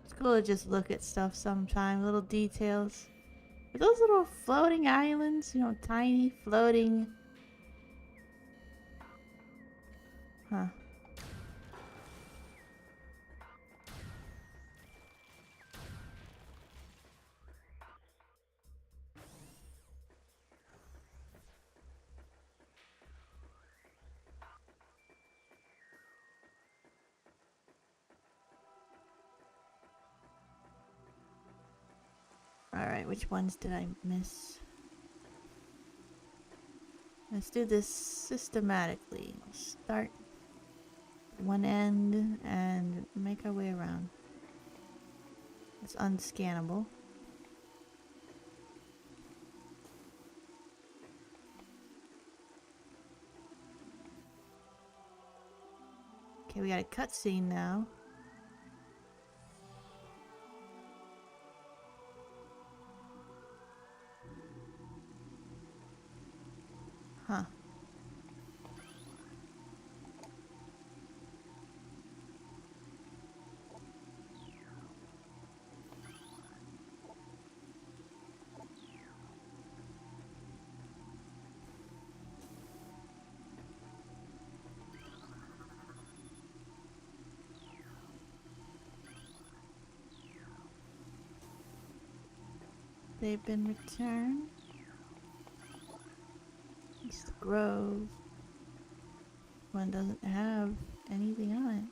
It's cool to just look at stuff sometimes, little details. Are those little floating islands, you know, tiny floating. Huh. Alright, which ones did I miss? Let's do this systematically. Start one end and make our way around. It's unscannable. Okay, we got a cutscene now. Huh. They've been returned. It's the Grove. One doesn't have anything on it.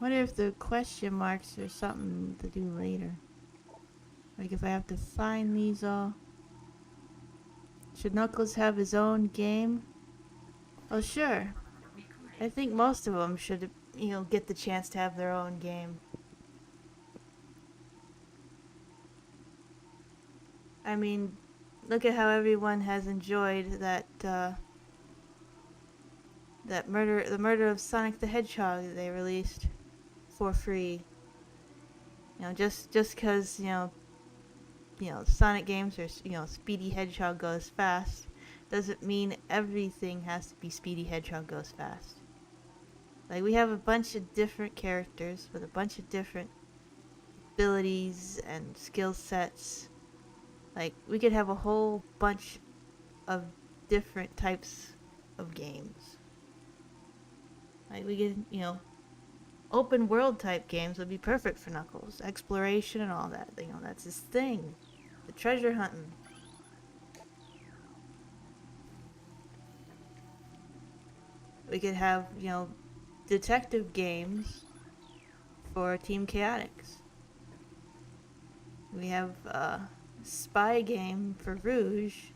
Wonder if the question marks are something to do later. Like if I have to find these all. Should Knuckles have his own game? Oh sure. I think most of them should, you know, get the chance to have their own game. I mean, look at how everyone has enjoyed that the murder of Sonic the Hedgehog that they released for free. You know, just because you know Sonic games are, you know, Speedy Hedgehog goes fast, doesn't mean everything has to be Speedy Hedgehog goes fast. Like we have a bunch of different characters with a bunch of different abilities and skill sets. Like we could have a whole bunch of different types of games. Like we could, you know, open world type games would be perfect for Knuckles. Exploration and all that. You know, that's his thing. The treasure hunting. We could have, you know, detective games for Team Chaotix. We have a spy game for Rouge.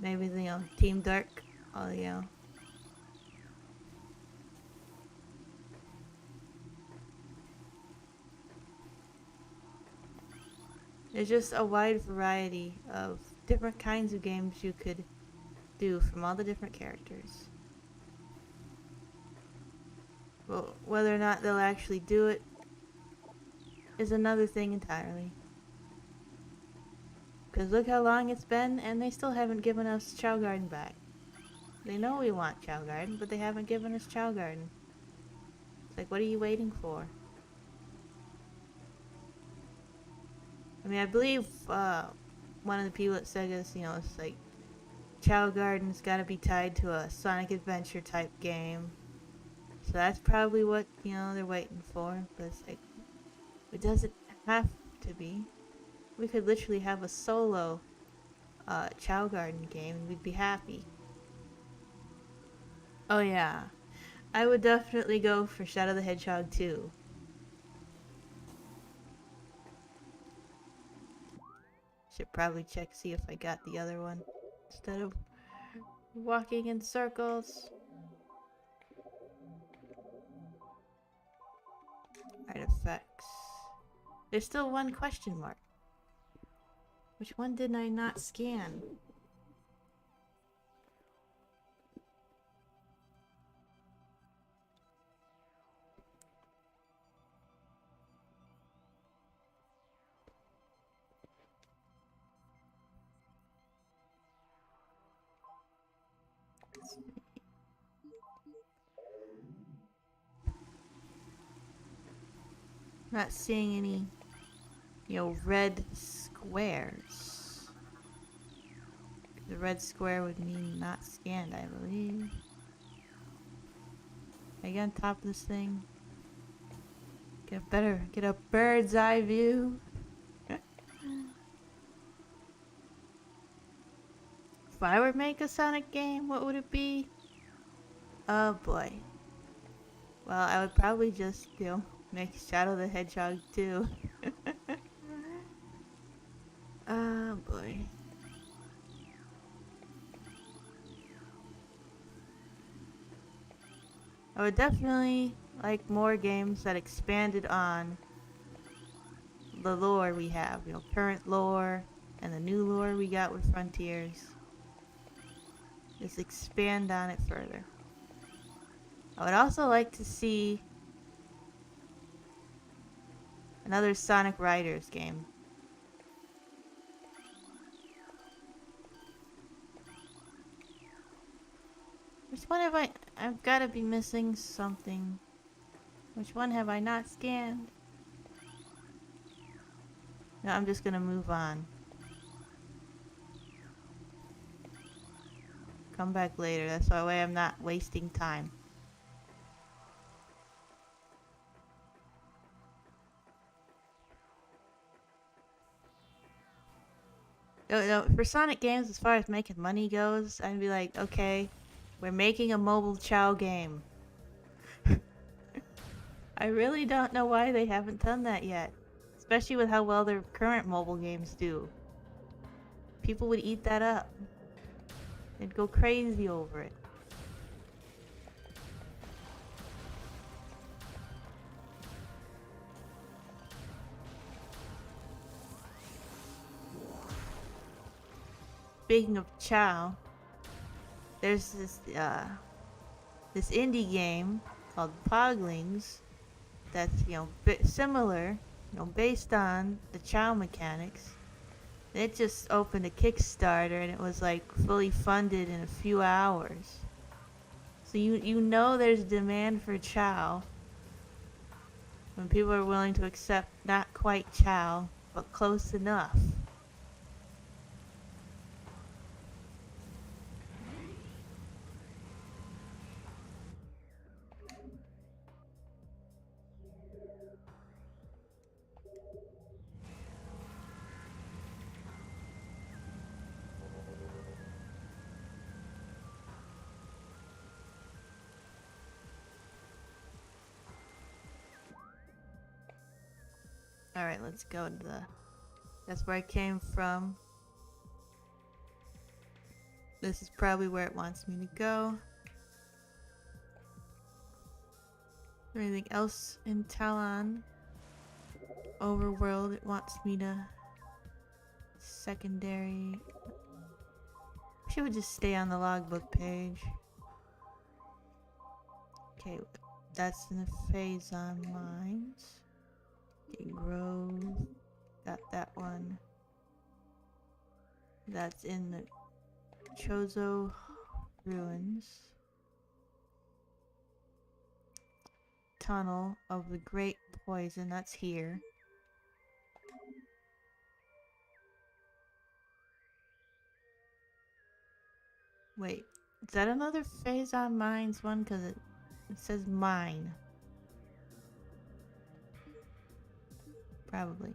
Maybe, you know, Team Dark. Oh, you know. There's just a wide variety of different kinds of games you could do from all the different characters. Well, whether or not they'll actually do it is another thing entirely. Because look how long it's been, and they still haven't given us 𝗤𝗛𝗡𝗦 back. They know we want 𝗤𝗛𝗟𝗘, but they haven't given us 𝗤𝗛𝗟𝗘. It's like, what are you waiting for? I mean, I believe one of the people that said this, you know, it's like 𝗤𝗛𝗟𝗘's got to be tied to a Sonic Adventure type game. So that's probably what, you know, they're waiting for. But it's like, it doesn't have to be. We could literally have a solo 𝗤𝗛𝗟𝗘 game and we'd be happy. Oh yeah, I would definitely go for Shadow the Hedgehog 2. Should probably check, see if I got the other one instead of walking in circles. Artifacts. There's still one question mark. Which one did I not scan? Not seeing any, you know, red squares. The red square would mean not scanned, I believe. Can I get on top of this thing? Get a bird's eye view. If I were to make a Sonic game, what would it be? Oh boy. Well, I would probably just, you know, make Shadow the Hedgehog 2. Oh boy. I would definitely like more games that expanded on the lore we have, you know, current lore and the new lore we got with Frontiers. Just expand on it further. I would also like to see another Sonic Riders game. Which one have I've got to be missing something. Which one have I not scanned? No, I'm just gonna move on. Come back later. That's the way I'm not wasting time. No, for Sonic games, as far as making money goes, I'd be like, okay, we're making a mobile Chow game. I really don't know why they haven't done that yet. Especially with how well their current mobile games do. People would eat that up. They'd go crazy over it. Speaking of Chow, there's this indie game called Poglings that's, you know, similar, you know, based on the Chow mechanics. And it just opened a Kickstarter and it was like fully funded in a few hours. So you know there's demand for Chow when people are willing to accept not quite Chow, but close enough. Alright, let's go to the... That's where I came from. This is probably where it wants me to go. Is there anything else in Talon? Overworld, it wants me to... Secondary... She would just stay on the logbook page. Okay, that's in the Phazon Mines. Okay, Grove. Got that one. That's in the Chozo ruins. Tunnel of the Great Poison, that's here. Wait, is that another 𝗲𝗄𝗡𝗻s one? Because it says mine. Probably.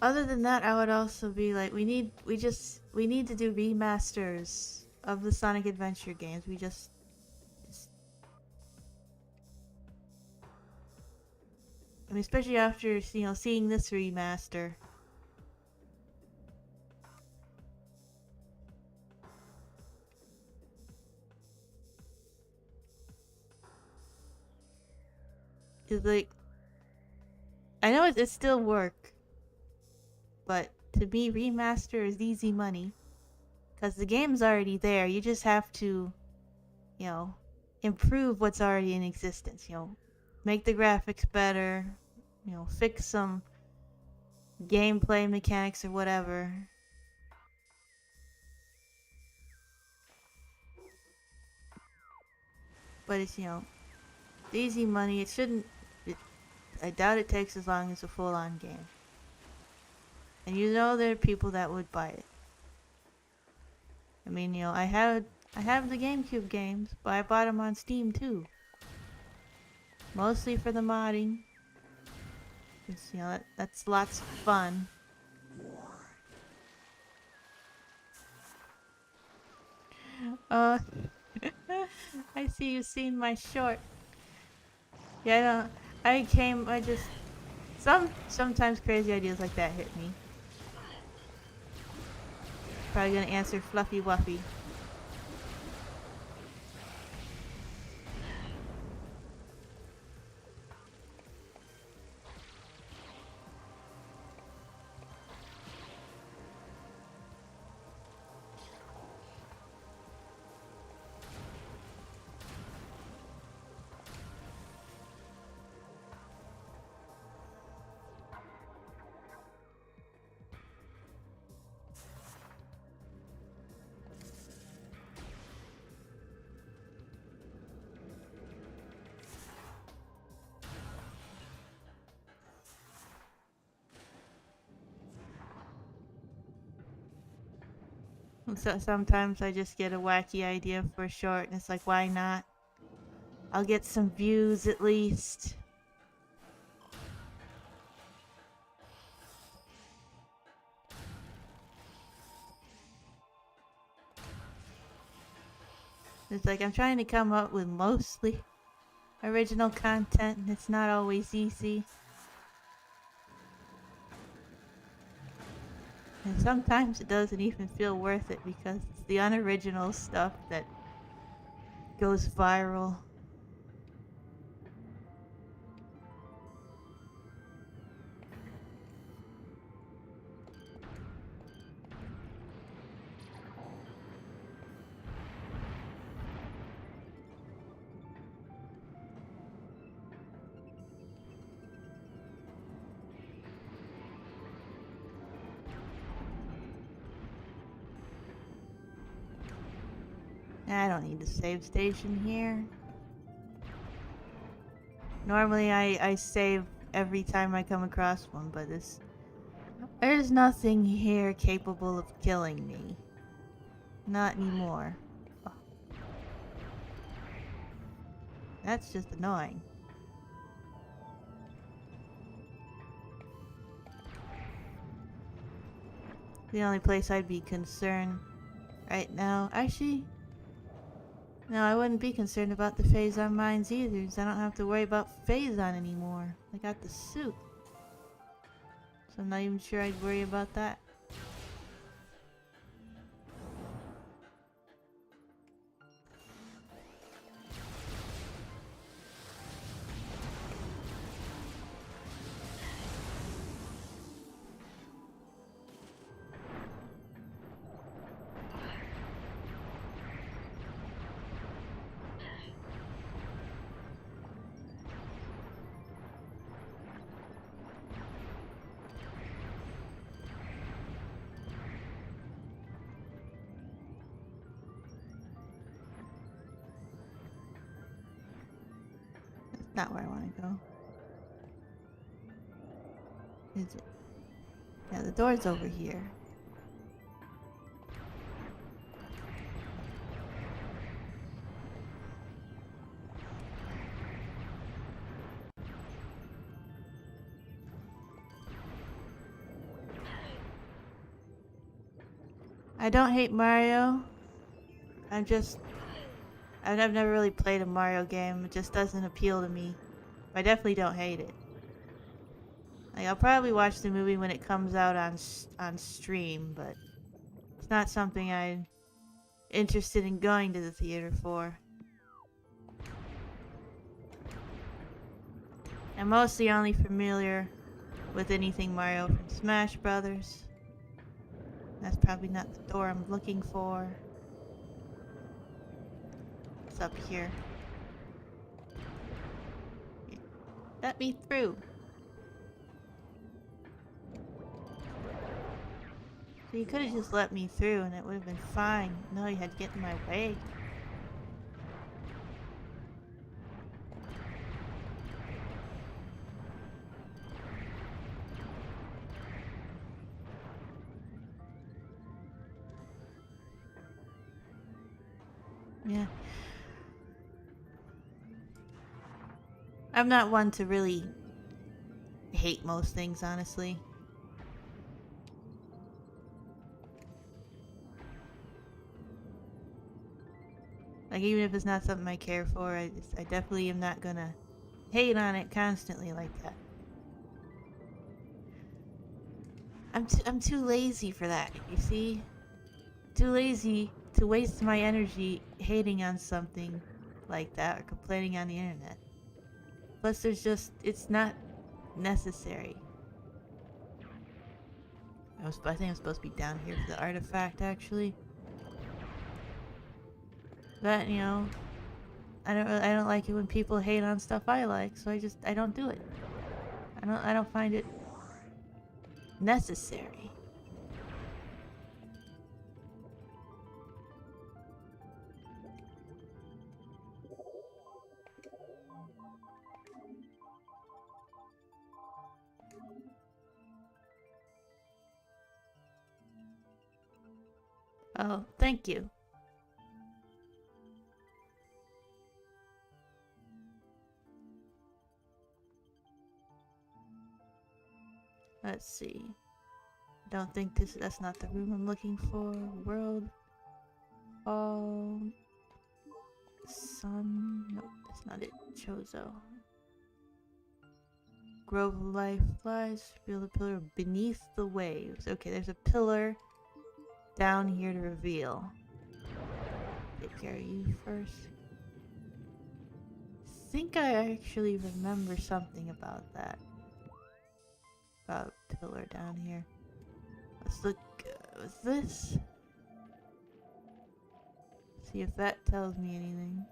Other than that, I would also be like, we need to do remasters of the Sonic Adventure games. We just I mean, especially after, you know, seeing this remaster. It's like, I know it still work, but to me, remaster is easy money. Because the game's already there. You just have to, you know, improve what's already in existence. You know, make the graphics better. You know, fix some gameplay mechanics or whatever. But it's, you know, easy money. It shouldn't. I doubt it takes as long as a full-on game. And you know there are people that would buy it. I mean, you know, I have the GameCube games, but I bought them on Steam too. Mostly for the modding. Cause, you know, that's lots of fun. I see you've seen my short. Yeah, I just sometimes crazy ideas like that hit me. Probably gonna answer Fluffy Wuffy. So sometimes I just get a wacky idea for a short, and it's like, why not? I'll get some views at least. It's like I'm trying to come up with mostly original content, and it's not always easy. And sometimes it doesn't even feel worth it because it's the unoriginal stuff that goes viral. I don't need a save station here. Normally I save every time I come across one, but there's nothing here capable of killing me. Not anymore. Oh. That's just annoying. The only place I'd be concerned right now, actually, no, I wouldn't be concerned about the 𝗲𝗄𝗡𝗻s either, because I don't have to worry about 𝗲𝗄𝗡 anymore. I got the suit. So I'm not even sure I'd worry about that. Not where I want to go. Is it? Yeah, the door's over here. I don't hate Mario. I've never really played a Mario game. It just doesn't appeal to me. I definitely don't hate it. Like, I'll probably watch the movie when it comes out on stream, but it's not something I'm interested in going to the theater for. I'm mostly only familiar with anything Mario from Smash Brothers. That's probably not the door I'm looking for. It's up here. Let me through. So you could have just let me through and it would have been fine. No, you had to get in my way. Yeah. I'm not one to really hate most things, honestly. Like, even if it's not something I care for, I definitely am not gonna hate on it constantly like that. I'm too lazy for that, you see? Too lazy to waste my energy hating on something like that or complaining on the internet. Plus, it's not necessary. I think I'm supposed to be down here for the artifact, actually. But, you know, I don't like it when people hate on stuff I like, so I don't do it. I don't find it necessary. Oh, thank you. Let's see. Don't think that's not the room I'm looking for. World. Oh. Sun. Nope, that's not it. Chozo. Grove of Life lies. Feel the pillar beneath the waves. Okay, there's a pillar down here to reveal. Take care of you first. I think I actually remember something about that. About pillar down here. Let's look. What's this? See if that tells me anything.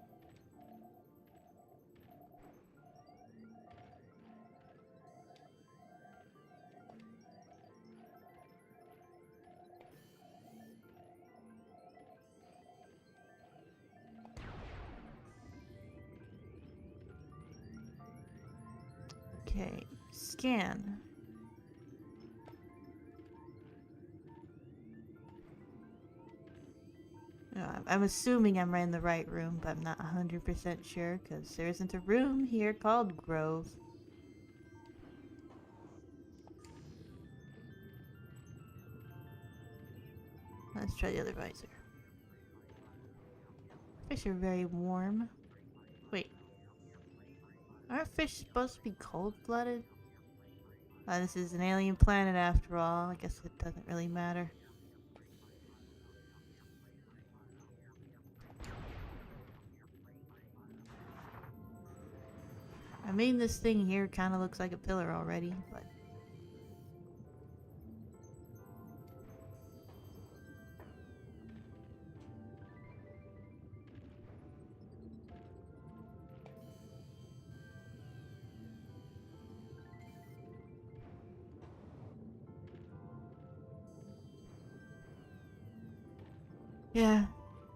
Okay, scan. No, I'm assuming I'm in the right room, but I'm not 100% sure because there isn't a room here called Grove. Let's try the other visor. Fish are very warm. Wait. Aren't fish supposed to be cold-blooded? This is an alien planet after all. I guess it doesn't really matter. I mean, this thing here kind of looks like a pillar already, but... yeah.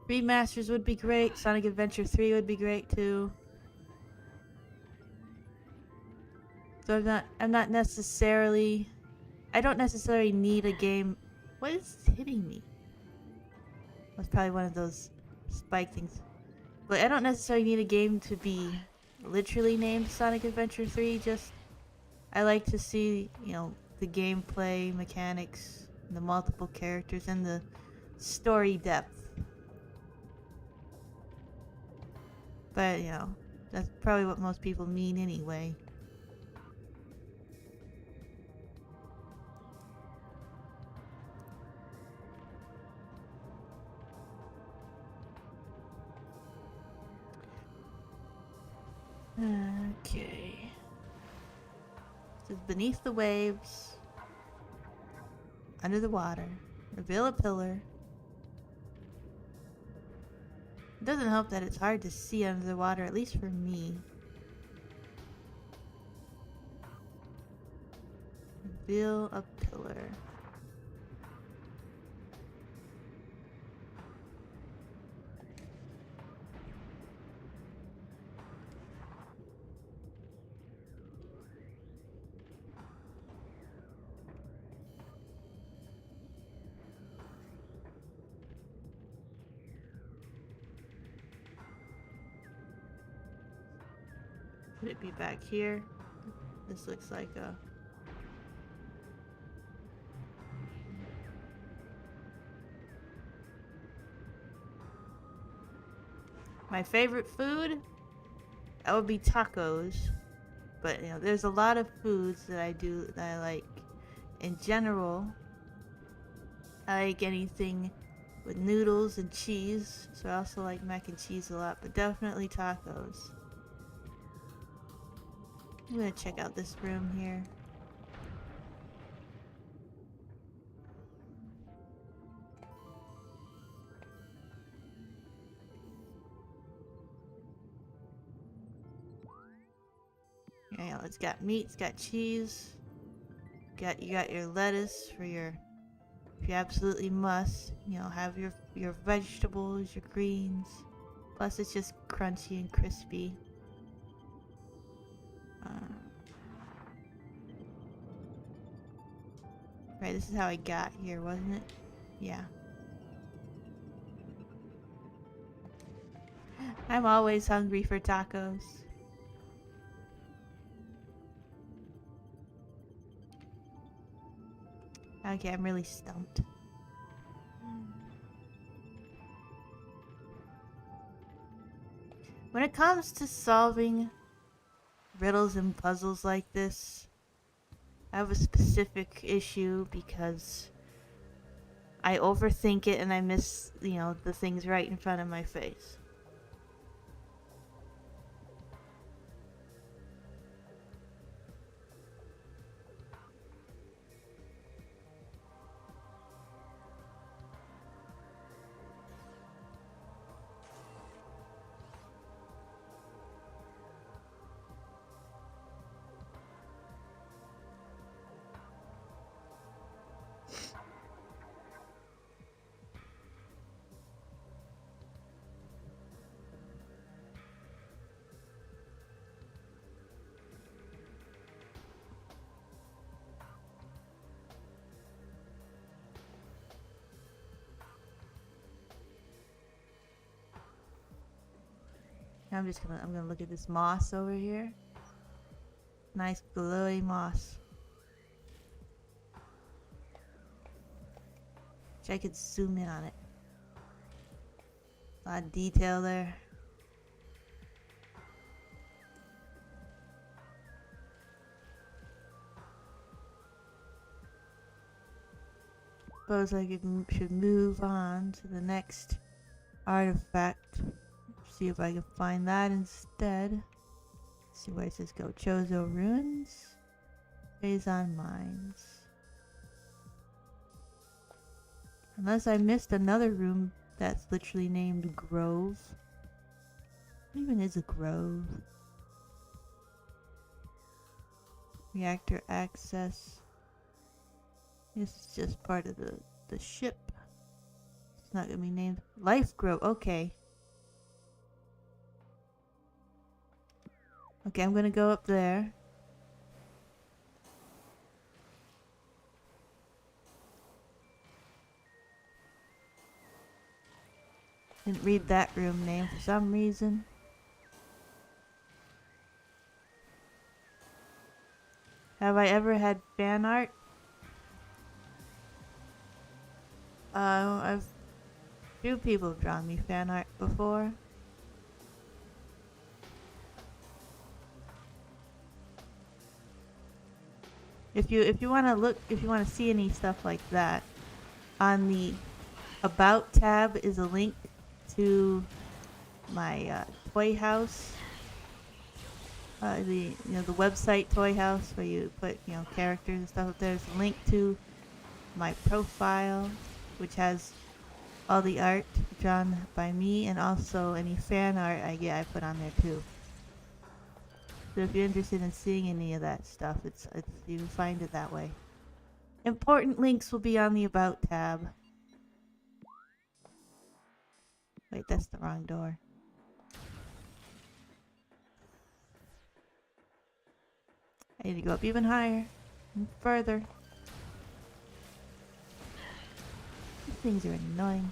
Remasters would be great. Sonic Adventure 3 would be great too. So I'm not necessarily, I don't necessarily need a game. What is hitting me? That's probably one of those spike things. But I don't necessarily need a game to be literally named Sonic Adventure 3. Just, I like to see, you know, the gameplay mechanics, the multiple characters, and the story depth. But, you know, that's probably what most people mean anyway. Okay. This is beneath the waves, under the water, reveal a pillar. It doesn't help that it's hard to see under the water, at least for me. Reveal a pillar. Could it be back here? This looks like a... My favorite food? That would be tacos. But, you know, there's a lot of foods that I like. In general, I like anything with noodles and cheese. So I also like mac and cheese a lot, but definitely tacos. I'm gonna check out this room here. Yeah, it's got meat, it's got cheese. You got your lettuce for your, if you absolutely must, you know, have your vegetables, your greens. Plus it's just crunchy and crispy. Right, this is how I got here, wasn't it? Yeah. I'm always hungry for tacos. Okay, I'm really stumped. When it comes to solving riddles and puzzles like this, I have a specific issue because I overthink it and I miss, you know, the things right in front of my face. I'm gonna look at this moss over here. Nice glowy moss. Wish I could zoom in on it. A lot of detail there. Suppose I should move on to the next artifact. See if I can find that instead. See where it says 𝗥𝗨𝗟𝗘𝗦 ruins. 𝗲𝗏𝗡 mines. Unless I missed another room that's literally named Grove. What even is a grove? Reactor access. This is just part of the ship. It's not gonna be named Life Grove. Okay. Okay, I'm gonna go up there. Didn't read that room name for some reason. Have I ever had fan art? I've few people have drawn me fan art before. If you want to look, if you want to see any stuff like that, on the About tab is a link to my toy house. The website Toy House where you put characters and stuff up there. There's a link to my profile, which has all the art drawn by me, and also any fan art I put on there too. So if you're interested in seeing any of that stuff, it's you can find it that way. Important links will be on the About tab. Wait, that's the wrong door. I need to go up even higher and further. These things are annoying.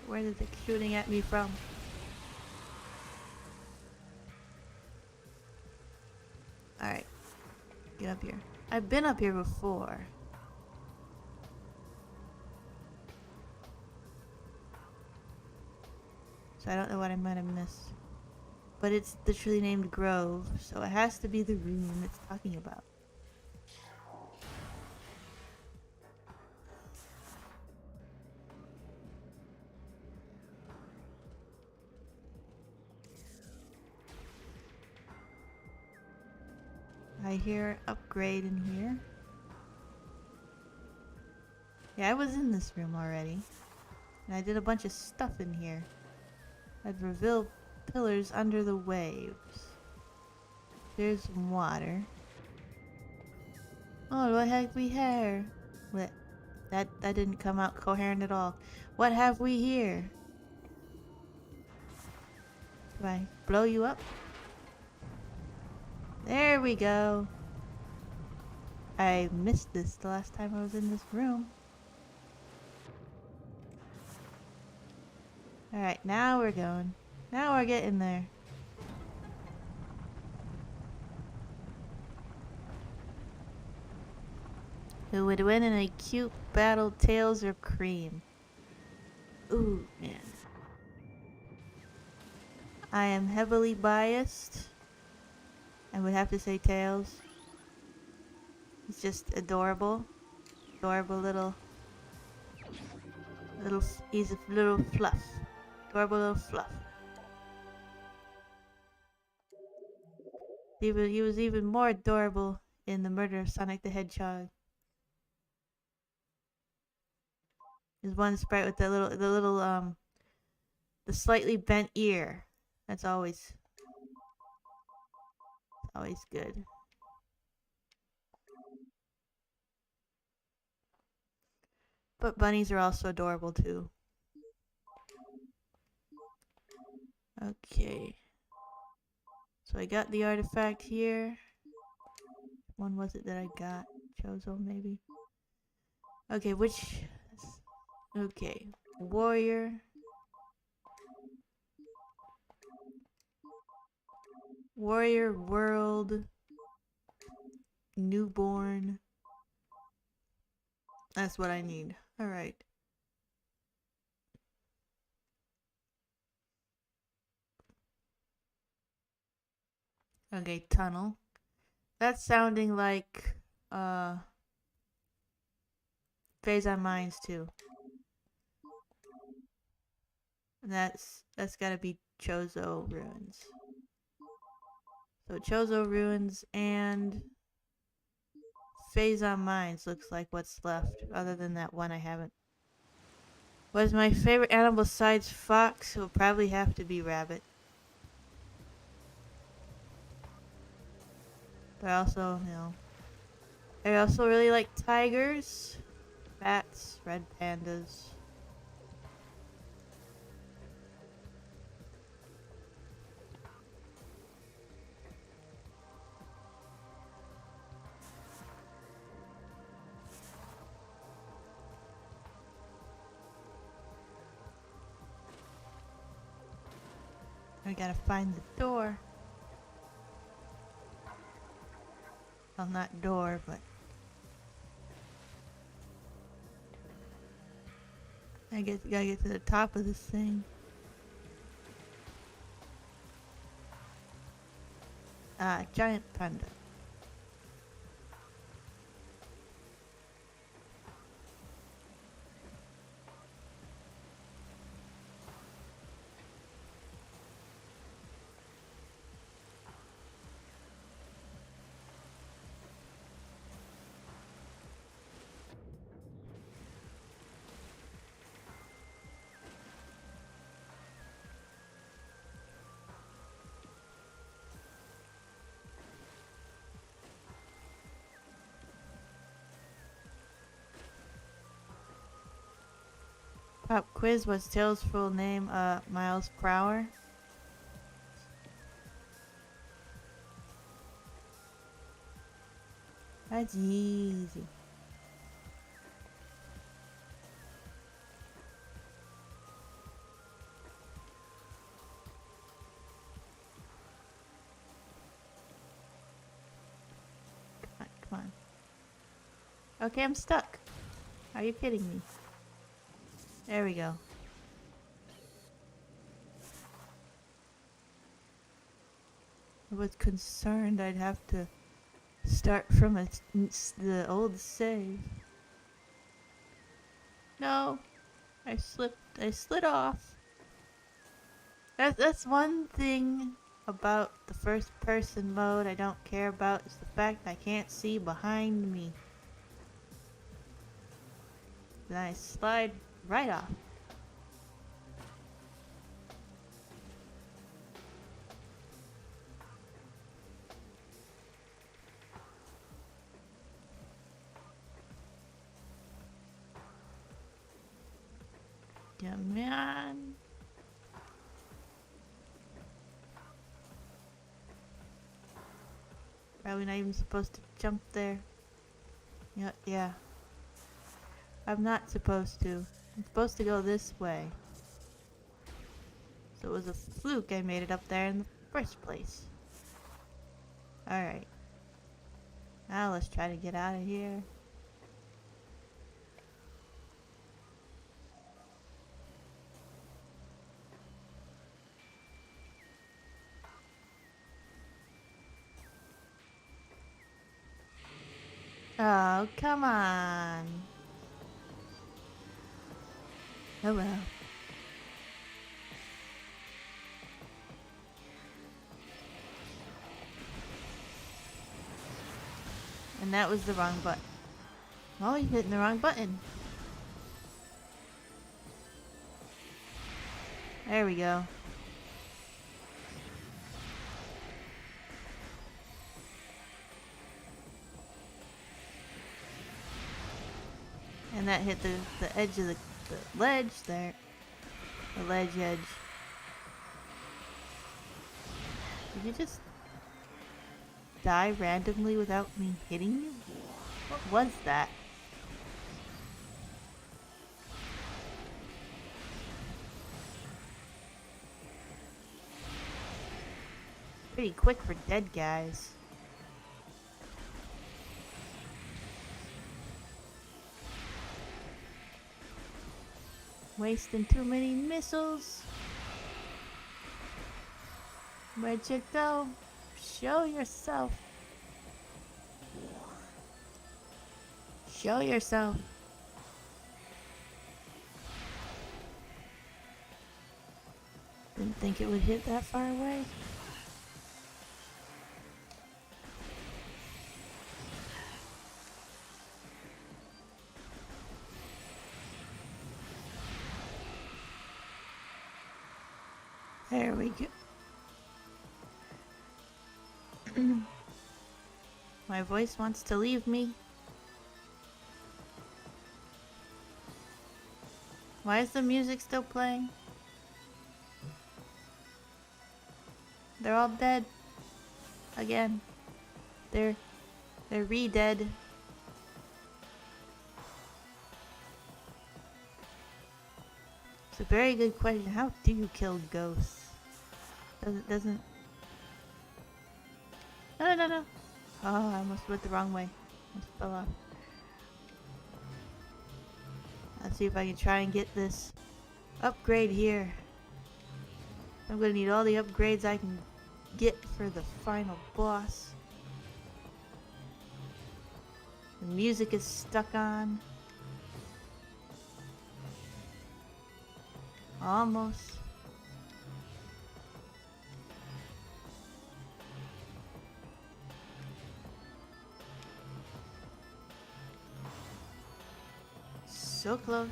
Where is it shooting at me from? Alright. Get up here. I've been up here before. So I don't know what I might have missed. But it's literally named Grove, so it has to be the room it's talking about. I hear upgrade in here. Yeah, I was in this room already. And I did a bunch of stuff in here. I'd reveal pillars under the waves. There's some water. Oh, what have we here? What? That didn't come out coherent at all. What have we here? Do I blow you up? There we go. I missed this the last time I was in this room. Alright, now we're going. Now we're getting there. Who would win in a cute battle, Tails or Cream? Ooh, man. I am heavily biased. I would have to say Tails. He's just adorable. Adorable he's a little fluff. Adorable little fluff. He was even more adorable in the Murder of Sonic the Hedgehog. There's one sprite with the slightly bent ear. That's always good. But bunnies are also adorable too. Okay. So I got the artifact here. One was it that I got? Chozo maybe? Okay, okay. Warrior. Warrior World. Newborn. That's what I need. Alright. Okay, tunnel. That's sounding like 𝗦𝗢𝗣𝗣𝗣𝗢𝗡 Mines too. And that's gotta be Chozo Ruins. So Chozo Ruins and 𝗦𝗢𝗣𝗣𝗡 Mines looks like what's left, other than that one I haven't. What is my favorite animal besides fox? It will probably have to be rabbit. But also, I also really like tigers, bats, red pandas. I gotta find the door. Well, not door, but I guess you gotta get to the top of this thing. Ah, giant panda. Pop quiz, what's Tails' full name? Miles Prower. That's easy. Come on. Okay, I'm stuck. Are you kidding me? There we go. I was concerned I'd have to start from the old save. No, I slid off. That's one thing about the first person mode I don't care about is the fact I can't see behind me. Then I slide right off. Yeah, man. Probably not even supposed to jump there. Yeah. I'm not supposed to. I'm supposed to go this way. So it was a fluke I made it up there in the first place. Alright. Now let's try to get out of here. Oh, come on. Oh well. And that was the wrong button. Oh, you're hitting the wrong button. There we go. And that hit the edge of the ledge there. The ledge edge. Did you just die randomly without me hitting you? What was that? Pretty quick for dead guys. Wasting too many missiles. Where'd you go? Show yourself. Show yourself. Didn't think it would hit that far away. There we go. My voice wants to leave me. Why is the music still playing? They're all dead. Again. They're re-dead. It's a very good question. How do you kill ghosts? Doesn't. No. Oh, I almost went the wrong way. Almost fell off. Let's see if I can try and get this upgrade here. I'm gonna need all the upgrades I can get for the final boss. The music is stuck on. Almost. So close.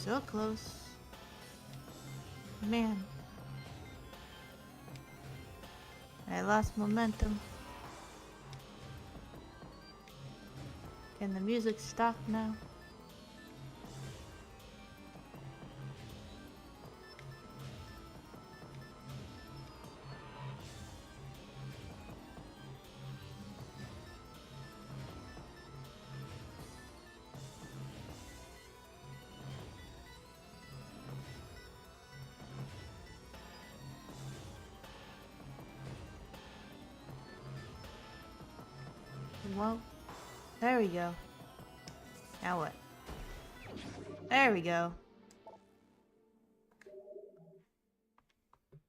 So close. Man. I lost momentum. Can the music stop now? Well, there we go. Now what? There we go. It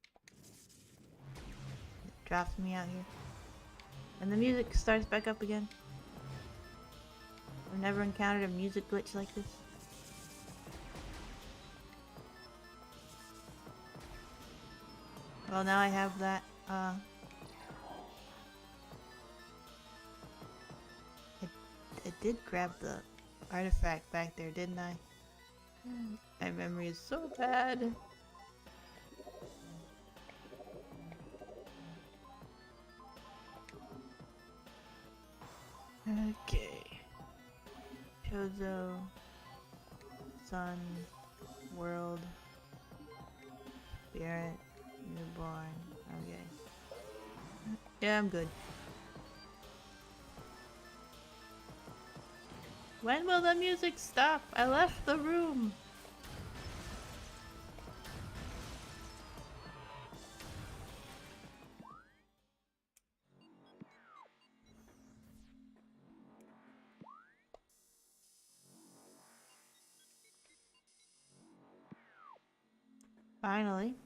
drops me out here. And the music starts back up again. I've never encountered a music glitch like this. Well, now I have that, I did grab the artifact back there, didn't I? My memory is so bad. Okay. Chozo, Sun, World, Spirit, Newborn. Okay. Yeah, I'm good. When will the music stop? I left the room. Finally.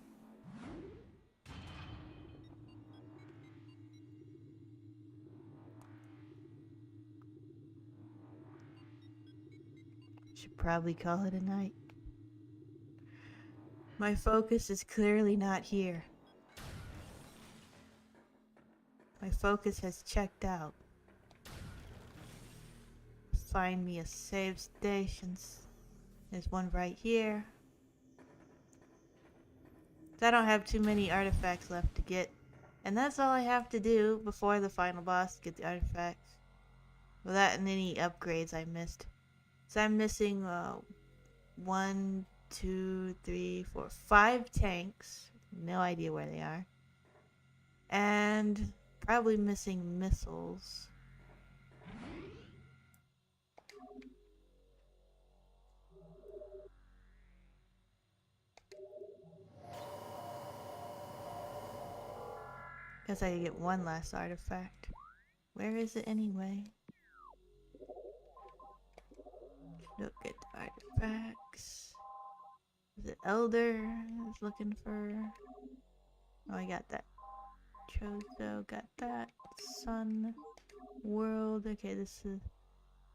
Should probably call it a night. My focus is clearly not here. My focus has checked out. Find me a save stations. There's one right here. I don't have too many artifacts left to get. And that's all I have to do before the final boss to get the artifacts. Well, that and any upgrades I missed. So I'm missing 1, 2, 3, 4, 5 tanks. No idea where they are. And probably missing missiles. Guess I could get one last artifact. Where is it anyway? Look at the artifacts. Is it Elder I was looking for? Oh, I got that. Chozo, got that. Sun, World. Okay, this is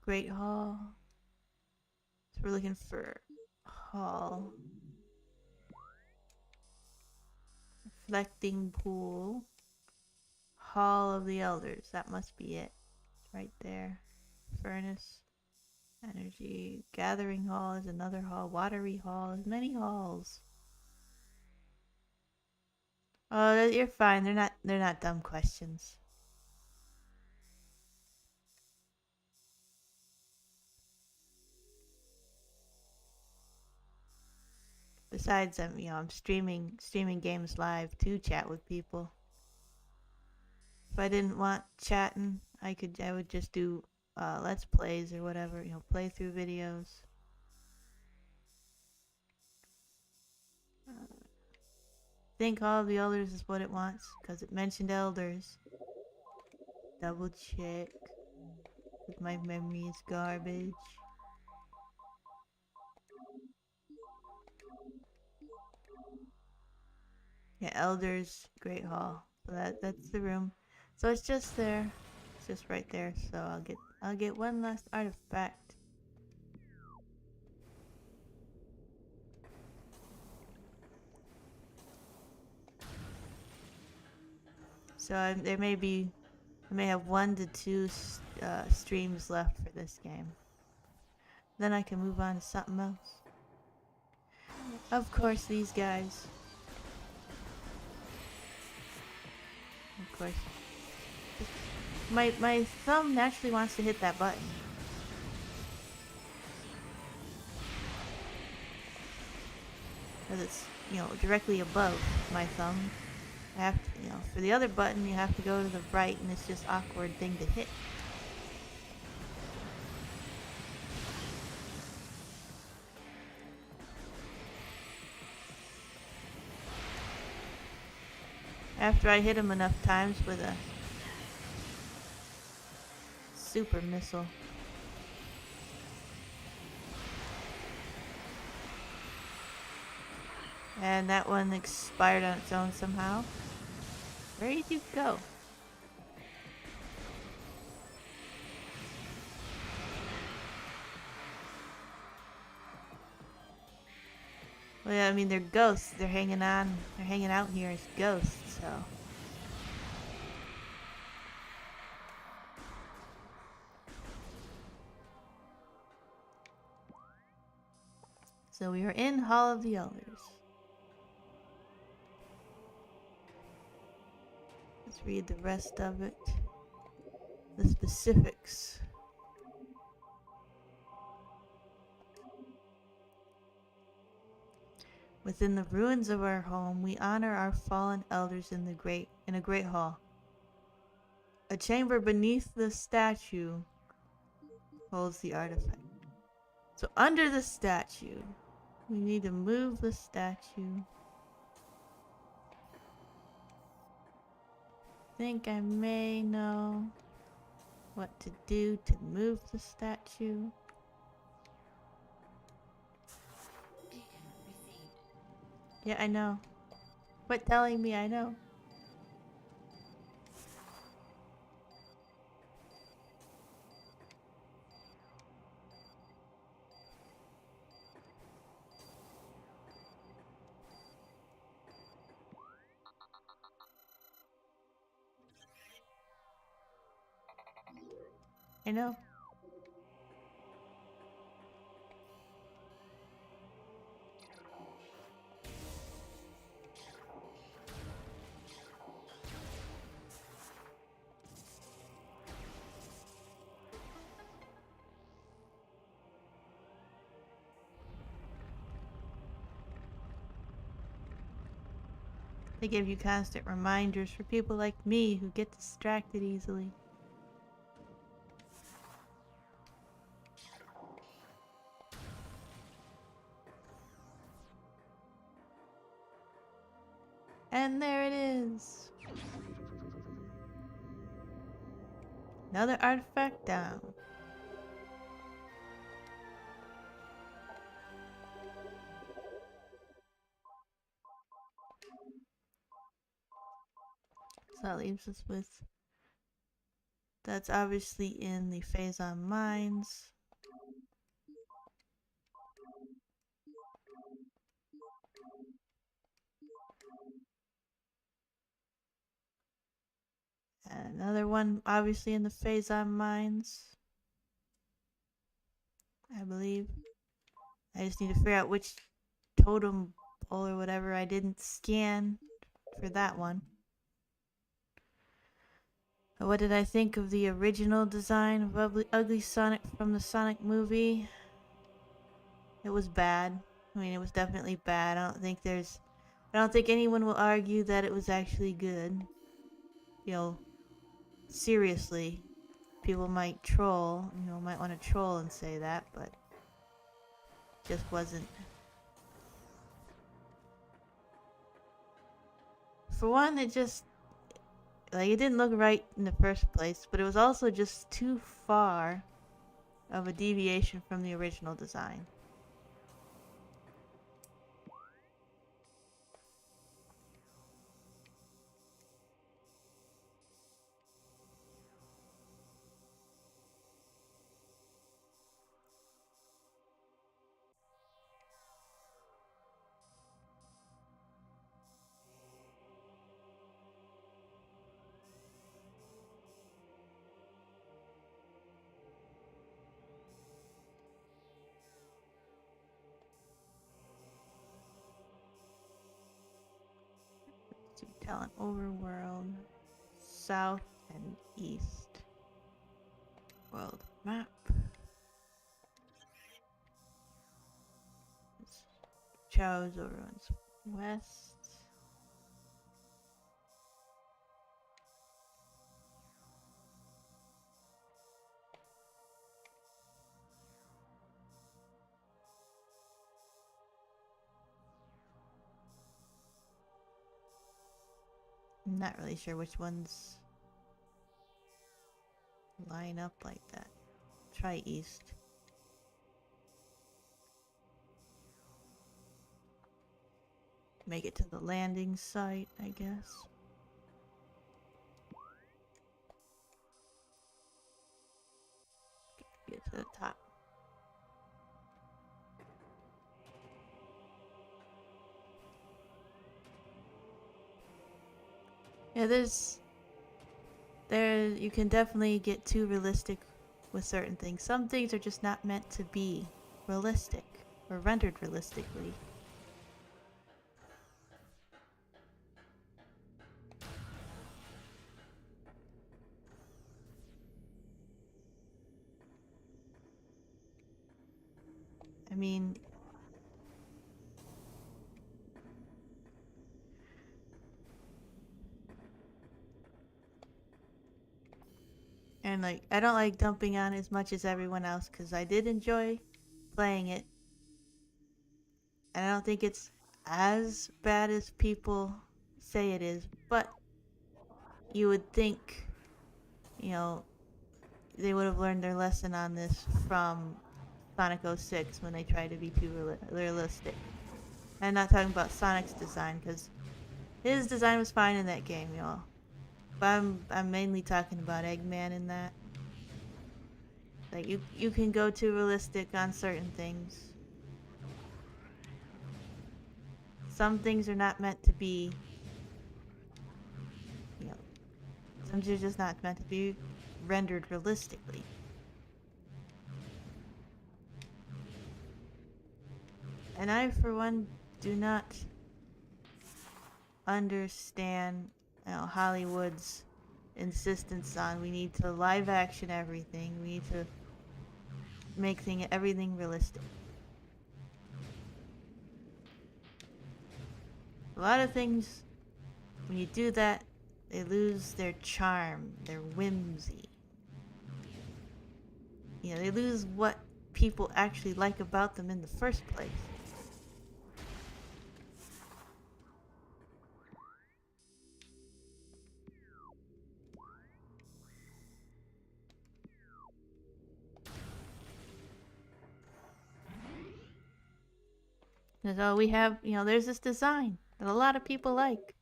Great Hall. So we're looking for Hall. Reflecting Pool. Hall of the Elders. That must be it. It's right there. Furnace. Energy. Gathering Hall is another hall. Watery Hall. There's many halls. Oh, you're fine. They're not dumb questions. Besides, I'm streaming games live to chat with people. If I didn't want chatting, I would just do let's plays or whatever, playthrough videos. I think Hall of the Elders is what it wants because it mentioned elders. Double check if my memory is garbage. Yeah, elders, Great Hall. So that's the room. So it's just there. It's just right there. So I'll get one last artifact. So I may have 1 to 2 streams left for this game. Then I can move on to something else. Of course, these guys. Of course. My thumb naturally wants to hit that button. Because it's, directly above my thumb. I have to, for the other button, you have to go to the right, and it's just awkward thing to hit. After I hit him enough times with a super missile. And that one expired on its own somehow. Where did you go? Well, yeah, I mean, they're ghosts. They're hanging out here as ghosts, so. So we are in Hall of the Elders. Let's read the rest of it. The specifics. Within the ruins of our home, we honor our fallen elders in a great hall. A chamber beneath the statue holds the artifact. So under the statue, we need to move the statue. I think I may know what to do to move the statue. Yeah, I know. Quit telling me I know. I know. They give you constant reminders for people like me who get distracted easily. And there it is. Another artifact down. So that leaves us with... That's obviously in the 𝗦𝗄𝗏 mines. And another one obviously in the 𝗦𝗏𝗏 mines, I believe. I just need to figure out which totem pole or whatever I didn't scan for that one. But what did I think of the original design of Ugly Sonic from the Sonic movie? It was bad. I mean, it was definitely bad. I don't think anyone will argue that it was actually good. You know, seriously, people might troll, might want to troll and say that, but just wasn't. For one, it just, like, it didn't look right in the first place, but it was also just too far of a deviation from the original design. So you tell an overworld, south and east. World map. 𝗤𝗚𝗟𝗘𝗦 ruins west. I'm not really sure which ones line up like that. Try east. Make it to the landing site, I guess. Get to the top. Yeah, you can definitely get too realistic with certain things. Some things are just not meant to be realistic or rendered realistically. I mean, and like, I don't like dumping on as much as everyone else because I did enjoy playing it. And I don't think it's as bad as people say it is, but you would think, they would have learned their lesson on this from Sonic 06 when they tried to be too realistic. I'm not talking about Sonic's design because his design was fine in that game, y'all. But I'm mainly talking about Eggman in that. Like, you can go too realistic on certain things. Some things are not meant to be, some things are just not meant to be rendered realistically. And I, for one, do not understand Hollywood's insistence on we need to live action everything. We need to make everything realistic. A lot of things, when you do that, they lose their charm, their whimsy. They lose what people actually like about them in the first place. So we have, there's this design that a lot of people like.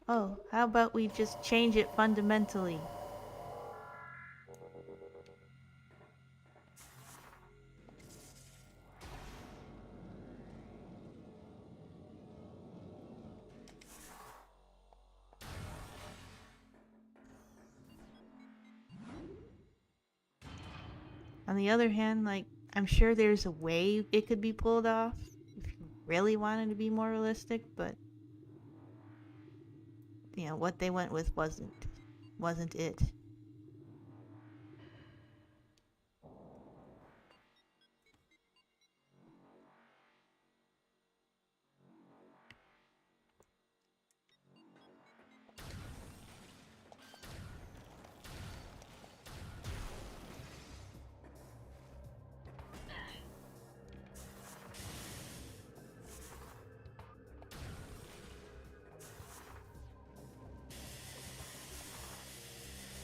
Oh, how about we just change it fundamentally? On the other hand, like, I'm sure there's a way it could be pulled off if you really wanted to be more realistic, but what they went with wasn't it.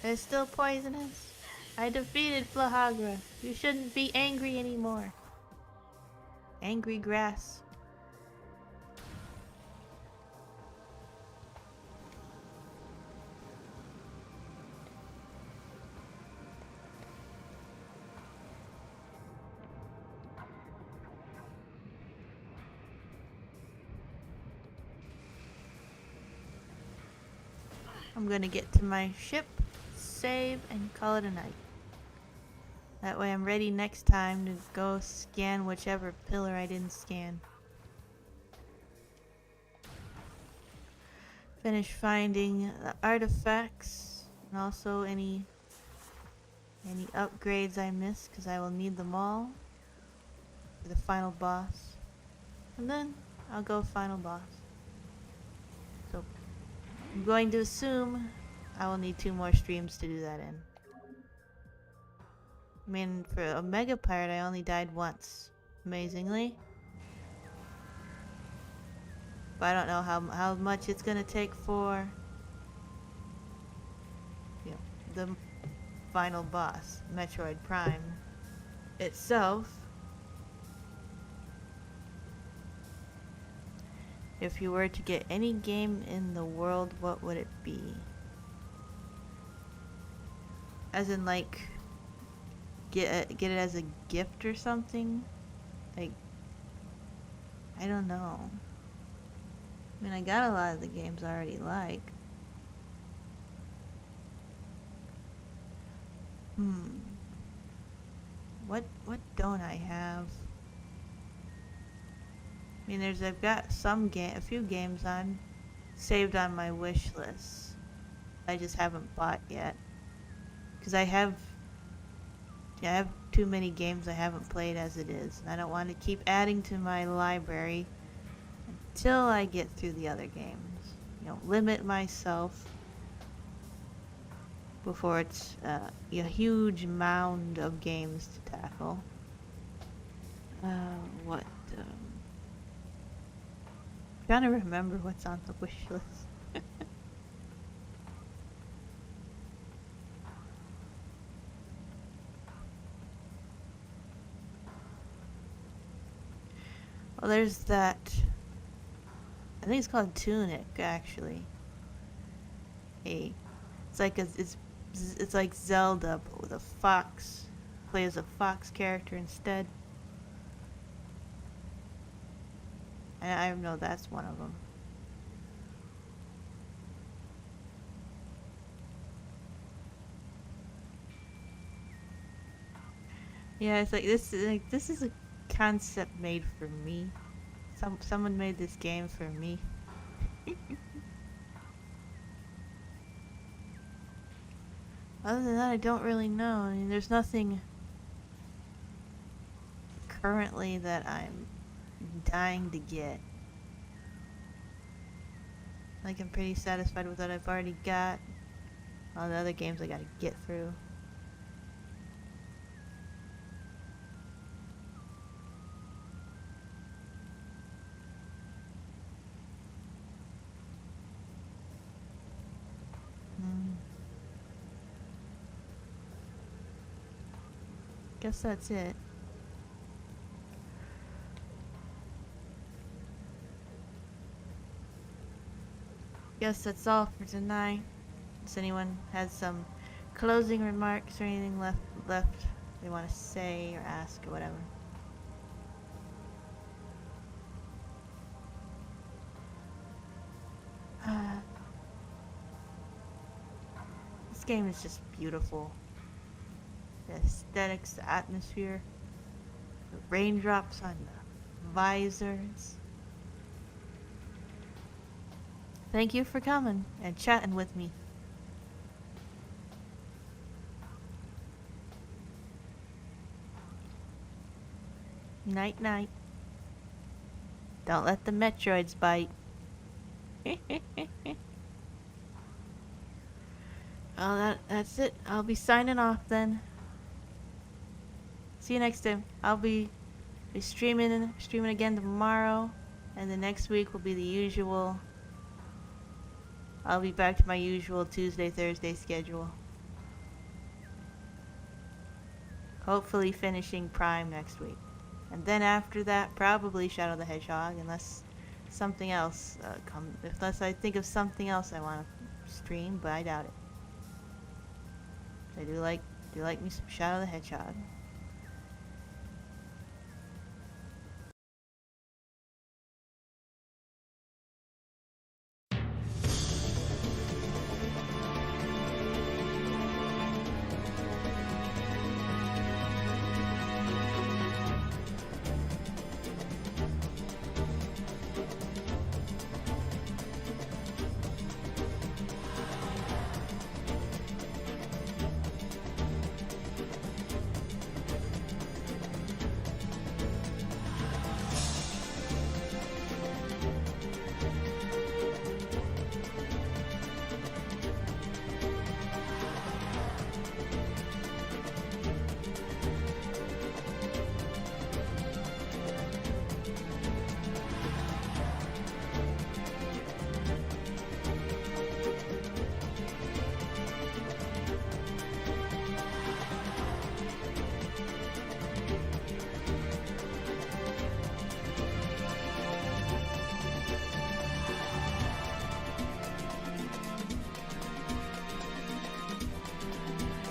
It's still poisonous. I defeated 𝗥𝗨𝗟𝗘𝗦. You shouldn't be angry anymore. Angry grass. I'm gonna get to my ship, save, and call it a night. That way I'm ready next time to go scan whichever pillar I didn't scan. Finish finding the artifacts and also any upgrades I missed, because I will need them all for the final boss. And then I'll go final boss. So I'm going to assume I will need 2 more streams to do that in. I mean, for 𝗦𝗥𝗢𝗣𝗣𝗣𝗢 I only died once, amazingly. But I don't know how much it's gonna take for, you know, the final boss, Metroid Prime itself. If you were to get any game in the world, what would it be? As in, like, get it as a gift or something? Like, I don't know. I mean, I got a lot of the games I already like. What don't I have? I mean, I've got a few games on saved on my wish list. I just haven't bought yet. Because I have too many games I haven't played as it is, and I don't want to keep adding to my library until I get through the other games. You know, limit myself before it's a huge mound of games to tackle. Trying to remember what's on the wish list. Well, there's that. I think it's called Tunic, actually. It's like Zelda, but with a fox. Play as a fox character instead. And I know that's one of them. Yeah, it's like this is a concept made for me. Someone made this game for me. Other than that, I don't really know. I mean, there's nothing currently that I'm dying to get. Like, I'm pretty satisfied with what I've already got. All the other games I gotta get through. Guess that's it. Guess that's all for tonight. Does anyone has some closing remarks or anything left they want to say or ask or whatever? This game is just beautiful. The aesthetics, the atmosphere, the raindrops on the visors. Thank you for coming and chatting with me. Night night. Don't let the METROIDs bite. Well, that's it. I'll be signing off then. See you next time. I'll be streaming again tomorrow, and the next week will be the usual. I'll be back to my usual Tuesday, Thursday schedule. Hopefully finishing Prime next week. And then after that, probably Shadow the Hedgehog, unless something else unless I think of something else I want to stream, but I doubt it. I do like me some Shadow the Hedgehog.